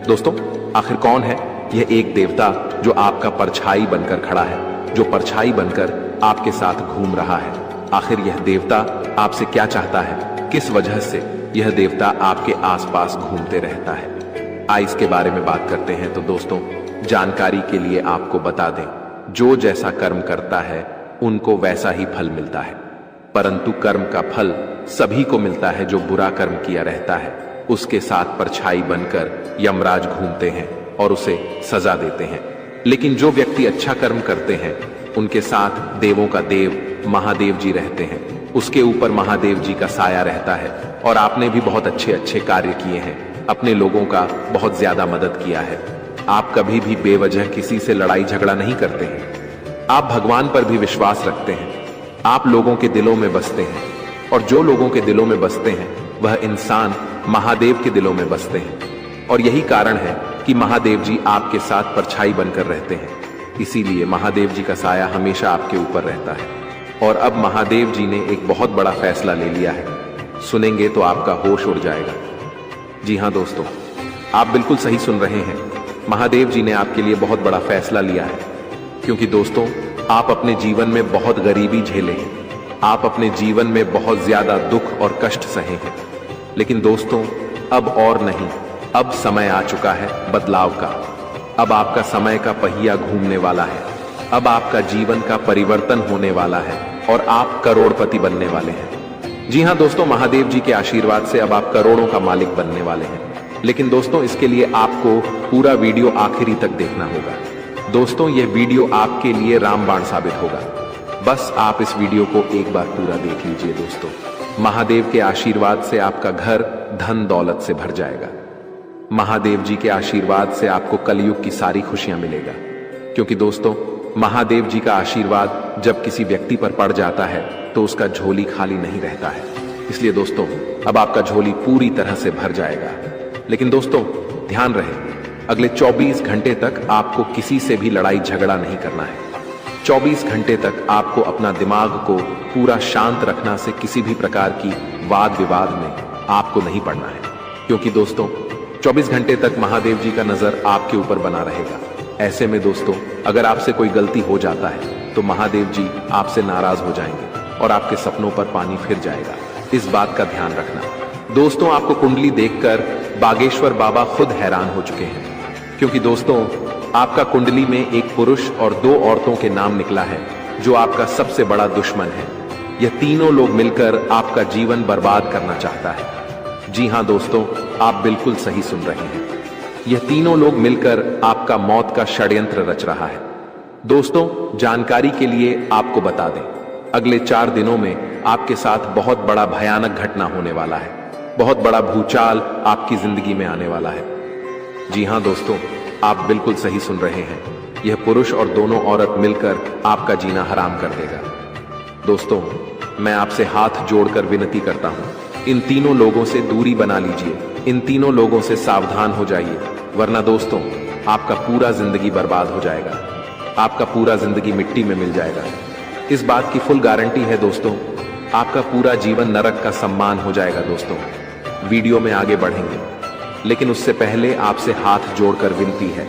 दोस्तों, आखिर कौन है यह एक देवता जो आपका परछाई बनकर खड़ा है, जो परछाई बनकर आपके साथ घूम रहा है? आखिर यह देवता आपसे क्या चाहता है? किस वजह से यह देवता आपके आसपास घूमते रहता है? आइए इसके बारे में बात करते हैं। तो दोस्तों, जानकारी के लिए आपको बता दें, जो जैसा कर्म करता है उनको वैसा ही फल मिलता है, परंतु कर्म का फल सभी को मिलता है जो बुरा कर्म किया रहता है। उसके साथ परछाई बनकर यमराज घूमते हैं और उसे सजा देते हैं। लेकिन जो व्यक्ति अच्छा कर्म करते हैं उनके साथ देवों का देव महादेव जी रहते हैं, उसके ऊपर महादेव जी का साया रहता है। और आपने भी बहुत अच्छे अच्छे कार्य किए हैं, अपने लोगों का बहुत ज्यादा मदद किया है। आप कभी भी बेवजह किसी से लड़ाई झगड़ा नहीं करते हैं। आप भगवान पर भी विश्वास रखते हैं। आप लोगों के दिलों में बसते हैं और जो लोगों के दिलों में बसते हैं वह इंसान महादेव के दिलों में बसते हैं। और यही कारण है कि महादेव जी आपके साथ परछाई बनकर रहते हैं। इसीलिए महादेव जी का साया हमेशा आपके ऊपर रहता है। और अब महादेव जी ने एक बहुत बड़ा फैसला ले लिया है, सुनेंगे तो आपका होश उड़ जाएगा। जी हाँ दोस्तों, आप बिल्कुल सही सुन रहे हैं। महादेव जी ने आपके लिए बहुत बड़ा फैसला लिया है। क्योंकि दोस्तों, आप अपने जीवन में बहुत गरीबी झेले हैं, आप अपने जीवन में बहुत ज्यादा दुख और कष्ट सहे हैं। लेकिन दोस्तों, अब और नहीं, अब समय आ चुका है बदलाव का। अब आपका समय का पहिया घूमने वाला है। अब आपका जीवन का परिवर्तन होने वाला है और आप करोड़पति बनने वाले हैं। जी हाँ दोस्तों, महादेव जी के आशीर्वाद से अब आप करोड़ों का मालिक बनने वाले हैं। लेकिन दोस्तों, इसके लिए आपको पूरा वीडियो आखिरी तक देखना होगा। दोस्तों, यह वीडियो आपके लिए रामबाण साबित होगा। बस आप इस वीडियो को एक बार पूरा देख लीजिए। दोस्तों, महादेव के आशीर्वाद से आपका घर धन दौलत से भर जाएगा। महादेव जी के आशीर्वाद से आपको कलयुग की सारी खुशियां मिलेगा। क्योंकि दोस्तों, महादेव जी का आशीर्वाद जब किसी व्यक्ति पर पड़ जाता है तो उसका झोली खाली नहीं रहता है। इसलिए दोस्तों, अब आपका झोली पूरी तरह से भर जाएगा। लेकिन दोस्तों, ध्यान रहे, अगले 24 घंटे तक आपको किसी से भी लड़ाई झगड़ा नहीं करना है। 24 घंटे तक आपको अपना दिमाग को पूरा शांत रखना से किसी भी प्रकार की वाद विवाद में आपको नहीं पड़ना है। क्योंकि दोस्तों, 24 घंटे तक महादेव जी का नजर आपके ऊपर बना रहेगा। ऐसे में दोस्तों, अगर आपसे कोई गलती हो जाता है तो महादेव जी आपसे नाराज हो जाएंगे और आपके सपनों पर पानी फिर जाएगा। इस बात का ध्यान रखना। दोस्तों, आपको कुंडली देखकर बागेश्वर बाबा खुद हैरान हो चुके हैं। क्योंकि दोस्तों, आपका कुंडली में एक पुरुष और 2 औरतों के नाम निकला है जो आपका सबसे बड़ा दुश्मन है। यह तीनों लोग मिलकर आपका जीवन बर्बाद करना चाहता है। जी हां दोस्तों, आप बिल्कुल सही सुन रहे हैं। यह तीनों लोग मिलकर आपका मौत का षड्यंत्र रच रहा है। दोस्तों, जानकारी के लिए आपको बता दें, अगले 4 दिनों में आपके साथ बहुत बड़ा भयानक घटना होने वाला है। बहुत बड़ा भूचाल आपकी जिंदगी में आने वाला है। जी हां दोस्तों, आप बिल्कुल सही सुन रहे हैं। यह पुरुष और दोनों औरत मिलकर आपका जीना हराम कर देगा। दोस्तों, मैं आपसे हाथ जोड़कर विनती करता हूं, इन तीनों लोगों से दूरी बना लीजिए, इन तीनों लोगों से सावधान हो जाइए, वरना दोस्तों आपका पूरा जिंदगी बर्बाद हो जाएगा, आपका पूरा जिंदगी मिट्टी में मिल जाएगा। इस बात की फुल गारंटी है दोस्तों, आपका पूरा जीवन नरक का सम्मान हो जाएगा। दोस्तों, वीडियो में आगे बढ़ेंगे, लेकिन उससे पहले आपसे हाथ जोड़कर विनती है,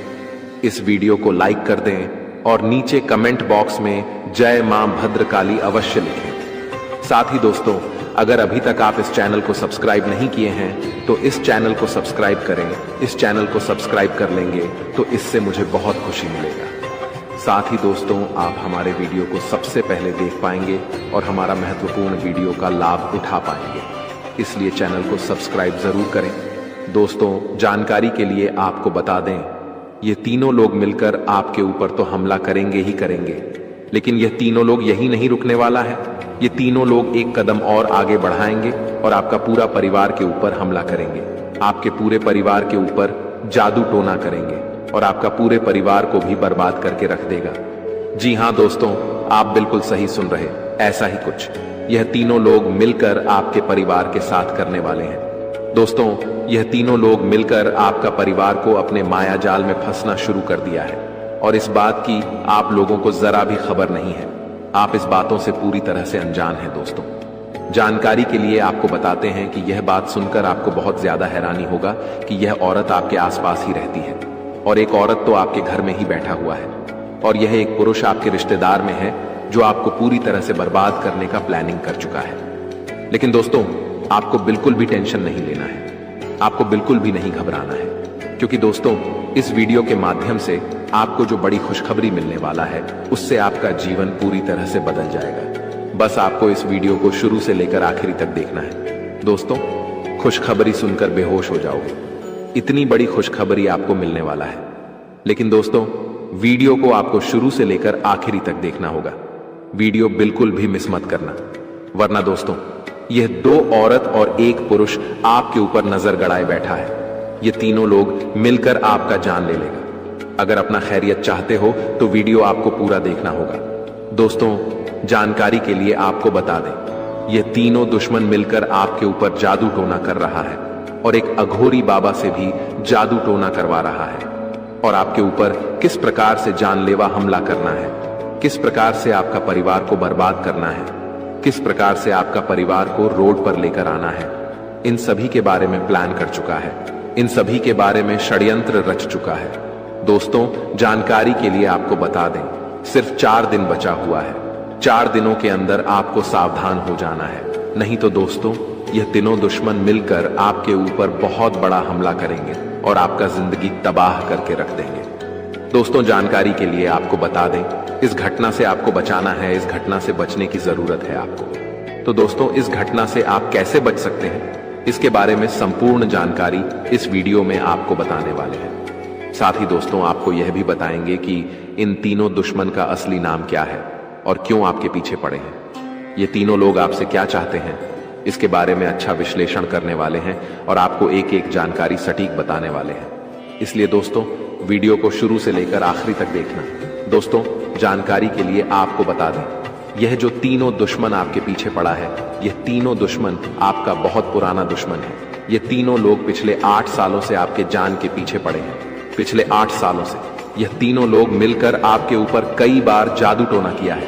इस वीडियो को लाइक कर दें और नीचे कमेंट बॉक्स में जय मां भद्रकाली अवश्य लिखें। साथ ही दोस्तों, अगर अभी तक आप इस चैनल को सब्सक्राइब नहीं किए हैं तो इस चैनल को सब्सक्राइब करें। इस चैनल को सब्सक्राइब कर लेंगे तो इससे मुझे बहुत खुशी मिलेगा। साथ ही दोस्तों, आप हमारे वीडियो को सबसे पहले देख पाएंगे और हमारा महत्वपूर्ण वीडियो का लाभ उठा पाएंगे, इसलिए चैनल को सब्सक्राइब जरूर करें। दोस्तों, जानकारी के लिए आपको बता दें, ये तीनों लोग मिलकर आपके ऊपर तो हमला करेंगे ही करेंगे, लेकिन यह तीनों लोग यही नहीं रुकने वाला है। ये तीनों लोग एक कदम और आगे बढ़ाएंगे और आपका पूरा परिवार के ऊपर हमला करेंगे, आपके पूरे परिवार के ऊपर जादू टोना करेंगे और आपका पूरे परिवार को भी बर्बाद करके रख देगा। जी हां दोस्तों, आप बिल्कुल सही सुन रहे, ऐसा ही कुछ यह तीनों लोग मिलकर आपके परिवार के साथ करने वाले हैं। दोस्तों, यह तीनों लोग मिलकर आपका परिवार को अपने माया जाल में फंसना शुरू कर दिया है और इस बात की आप लोगों को जरा भी खबर नहीं है। आप इस बातों से पूरी तरह से अनजान हैं। दोस्तों, जानकारी के लिए आपको बताते हैं कि यह बात सुनकर आपको बहुत ज्यादा हैरानी होगा कि यह औरत आपके आसपास ही रहती है और एक औरत तो आपके घर में ही बैठा हुआ है और यह एक पुरुष आपके रिश्तेदार में है जो आपको पूरी तरह से बर्बाद करने का प्लानिंग कर चुका है। लेकिन दोस्तों, आपको बिल्कुल भी टेंशन नहीं लेना है, आपको बिल्कुल भी नहीं घबराना है, क्योंकि दोस्तों इस वीडियो के माध्यम से आपको जो बड़ी खुशखबरी मिलने वाला है उससे आपका जीवन पूरी तरह से बदल जाएगा। बस आपको इस वीडियो को शुरू से लेकर आखिरी तक देखना है। दोस्तों, खुशखबरी सुनकर बेहोश हो जाओगे, इतनी बड़ी खुशखबरी आपको मिलने वाला है। लेकिन दोस्तों, वीडियो को आपको शुरू से लेकर आखिरी तक देखना होगा, वीडियो बिल्कुल भी मिस मत करना, वरना दोस्तों यह दो औरत और एक पुरुष आपके ऊपर नजर गड़ाए बैठा है। ये तीनों लोग मिलकर आपका जान ले लेगा। अगर अपना खैरियत चाहते हो तो वीडियो आपको पूरा देखना होगा। दोस्तों, जानकारी के लिए आपको बता दें, ये तीनों दुश्मन मिलकर आपके ऊपर जादू टोना कर रहा है और एक अघोरी बाबा से भी जादू टोना करवा रहा है और आपके ऊपर किस प्रकार से जानलेवा हमला करना है, किस प्रकार से आपका परिवार को बर्बाद करना है, किस प्रकार से आपका परिवार को रोड पर लेकर आना है, इन सभी के बारे में प्लान कर चुका है, इन सभी के बारे में षड्यंत्र रच चुका है। दोस्तों, जानकारी के लिए आपको बता दें, सिर्फ 4 दिन बचा हुआ है। 4 दिनों के अंदर आपको सावधान हो जाना है, नहीं तो दोस्तों यह तीनों दुश्मन मिलकर आपके ऊपर बहुत बड़ा हमला करेंगे और आपका जिंदगी तबाह करके रख देंगे। दोस्तों, जानकारी के लिए आपको बता दें, इस घटना से आपको बचाना है, इस घटना से बचने की जरूरत है आपको। तो दोस्तों, इस घटना से आप कैसे बच सकते हैं, इसके बारे में संपूर्ण जानकारी इस वीडियो में आपको बताने वाले हैं। साथ ही दोस्तों, आपको यह भी बताएंगे कि इन तीनों दुश्मन का असली नाम क्या है और क्यों आपके पीछे पड़े हैं। ये तीनों लोग आपसे क्या चाहते हैं, इसके बारे में अच्छा विश्लेषण करने वाले हैं और आपको एक एक जानकारी सटीक बताने वाले हैं। इसलिए दोस्तों, वीडियो को शुरू से लेकर आखिरी तक देखना। दोस्तों, जानकारी के लिए आपको बता दें, यह जो तीनों दुश्मन आपके पीछे पड़ा है, यह तीनों दुश्मन आपका बहुत पुराना दुश्मन है। ये तीनों लोग पिछले 8 सालों से आपके जान के पीछे पड़े हैं। पिछले 8 सालों से यह तीनों लोग मिलकर आपके ऊपर कई बार जादू टोना किया है,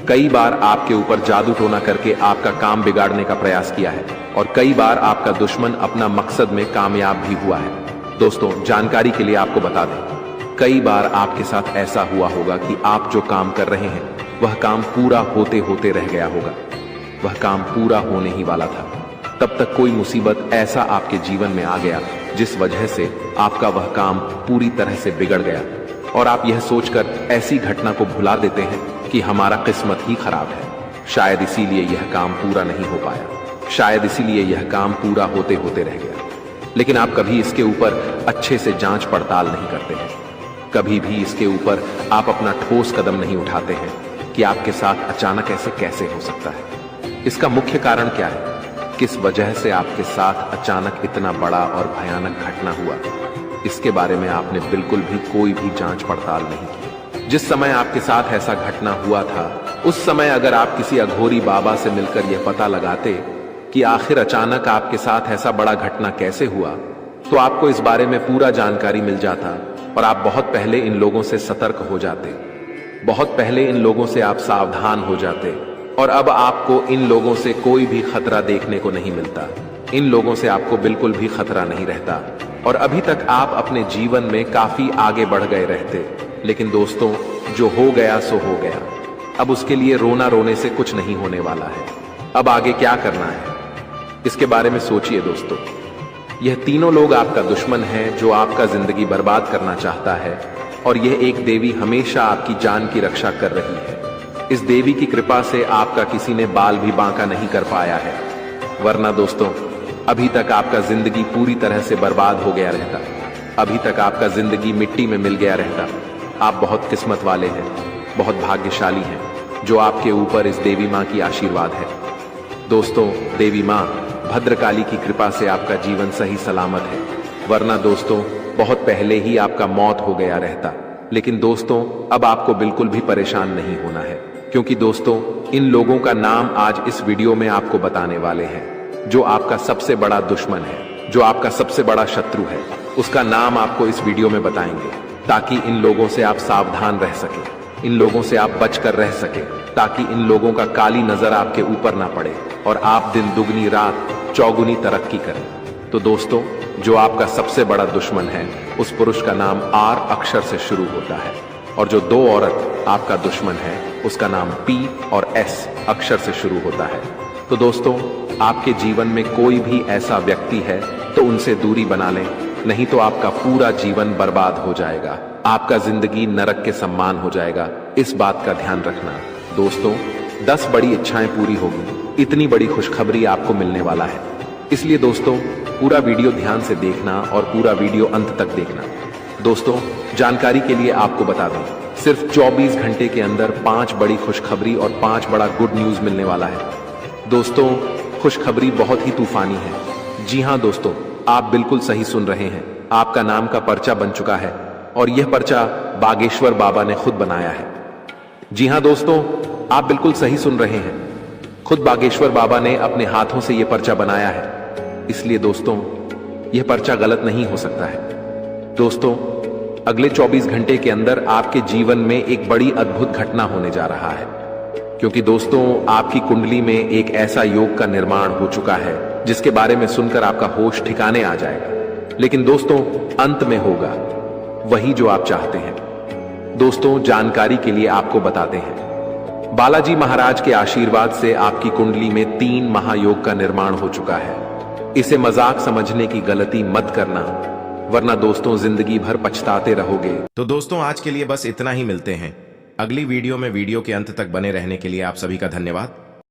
कई बार आपके ऊपर जादू टोना करके आपका काम बिगाड़ने का प्रयास किया है और कई बार आपका दुश्मन अपना मकसद में कामयाब भी हुआ है। दोस्तों, जानकारी के लिए आपको बता दें, कई बार आपके साथ ऐसा हुआ होगा कि आप जो काम कर रहे हैं वह काम पूरा होते होते रह गया होगा, वह काम पूरा होने ही वाला था, तब तक कोई मुसीबत ऐसा आपके जीवन में आ गया जिस वजह से आपका वह काम पूरी तरह से बिगड़ गया और आप यह सोचकर ऐसी घटना को भुला देते हैं कि हमारा किस्मत ही खराब है, शायद इसीलिए यह काम पूरा नहीं हो पाया, शायद इसीलिए यह काम पूरा होते होते रह गया। लेकिन आप कभी इसके ऊपर अच्छे से जांच पड़ताल नहीं करते हैं, कभी भी इसके ऊपर आप अपना ठोस कदम नहीं उठाते हैं कि आपके साथ अचानक ऐसे कैसे हो सकता है, इसका मुख्य कारण क्या है, किस वजह से आपके साथ अचानक इतना बड़ा और भयानक घटना हुआ, इसके बारे में आपने बिल्कुल भी कोई भी जांच पड़ताल नहीं की। जिस समय आपके साथ ऐसा घटना हुआ था, उस समय अगर आप किसी अघोरी बाबा से मिलकर यह पता लगाते कि आखिर अचानक आपके साथ ऐसा बड़ा घटना कैसे हुआ, तो आपको इस बारे में पूरा जानकारी मिल जाता और आप बहुत पहले इन लोगों से सतर्क हो जाते, बहुत पहले इन लोगों से आप सावधान हो जाते और अब आपको इन लोगों से कोई भी खतरा देखने को नहीं मिलता। इन लोगों से आपको बिल्कुल भी खतरा नहीं रहता और अभी तक आप अपने जीवन में काफी आगे बढ़ गए रहते। लेकिन दोस्तों, जो हो गया सो हो गया। अब उसके लिए रोना रोने से कुछ नहीं होने वाला है। अब आगे क्या करना है, इसके बारे में सोचिए दोस्तों। यह तीनों लोग आपका दुश्मन है जो आपका जिंदगी बर्बाद करना चाहता है और यह एक देवी हमेशा आपकी जान की रक्षा कर रही है। इस देवी की कृपा से आपका किसी ने बाल भी बांका नहीं कर पाया है, वरना दोस्तों अभी तक आपका जिंदगी पूरी तरह से बर्बाद हो गया रहता, अभी तक आपका जिंदगी मिट्टी में मिल गया रहता। आप बहुत किस्मत वाले हैं, बहुत भाग्यशाली हैं जो आपके ऊपर इस देवी माँ की आशीर्वाद है। दोस्तों, देवी माँ भद्रकाली की कृपा से आपका जीवन सही सलामत है, वरना दोस्तों बहुत पहले ही आपका मौत हो गया रहता। लेकिन दोस्तों, अब आपको बिल्कुल भी परेशान नहीं होना है, क्योंकि दोस्तों इन लोगों का नाम आज इस वीडियो में आपको बताने वाले हैं। जो आपका सबसे बड़ा दुश्मन है, जो आपका सबसे बड़ा शत्रु है, उसका नाम आपको इस वीडियो में बताएंगे, ताकि इन लोगों से आप सावधान रह सके, इन लोगों से आप बचकर रह सके, ताकि इन लोगों का काली नजर आपके ऊपर ना पड़े और आप दिन दुगनी रात चौगुनी तरक्की करें। तो दोस्तों, जो आपका सबसे बड़ा दुश्मन है, उस पुरुष का नाम आर अक्षर से शुरू होता है और जो दो औरत आपका दुश्मन है, उसका नाम पी और एस अक्षर से शुरू होता है। तो दोस्तों, आपके जीवन में कोई भी ऐसा व्यक्ति है तो उनसे दूरी बना लें, नहीं तो आपका पूरा जीवन बर्बाद हो जाएगा, आपका जिंदगी नरक के समान हो जाएगा। इस बात का ध्यान रखना दोस्तों। 10 बड़ी इच्छाएं पूरी होगी, इतनी बड़ी खुशखबरी आपको मिलने वाला है। इसलिए दोस्तों पूरा वीडियो ध्यान से देखना और पूरा वीडियो अंत तक देखना। दोस्तों, जानकारी के लिए आपको बता दें, सिर्फ 24 घंटे के अंदर 5 बड़ी खुशखबरी और 5 बड़ा गुड न्यूज मिलने वाला है। दोस्तों, खुशखबरी बहुत ही तूफानी है। जी हां दोस्तों, आप बिल्कुल सही सुन रहे हैं। आपका नाम का पर्चा बन चुका है और यह पर्चा बागेश्वर बाबा ने खुद बनाया है। जी हां दोस्तों, आप बिल्कुल सही सुन रहे हैं। खुद बागेश्वर बाबा ने अपने हाथों से यह पर्चा बनाया है। इसलिए दोस्तों, यह पर्चा गलत नहीं हो सकता है। दोस्तों, अगले 24 घंटे के अंदर आपके जीवन में एक बड़ी अद्भुत घटना होने जा रहा है, क्योंकि दोस्तों आपकी कुंडली में एक ऐसा योग का निर्माण हो चुका है जिसके बारे में सुनकर आपका होश ठिकाने आ जाएगा। लेकिन दोस्तों, अंत में होगा वही जो आप चाहते हैं। दोस्तों, जानकारी के लिए आपको बताते हैं, बालाजी महाराज के आशीर्वाद से आपकी कुंडली में 3 महायोग का निर्माण हो चुका है। इसे मजाक समझने की गलती मत करना, वरना दोस्तों जिंदगी भर पछताते रहोगे। तो दोस्तों आज के लिए बस इतना ही। मिलते हैं अगली वीडियो में। वीडियो के अंत तक बने रहने के लिए आप सभी का धन्यवाद।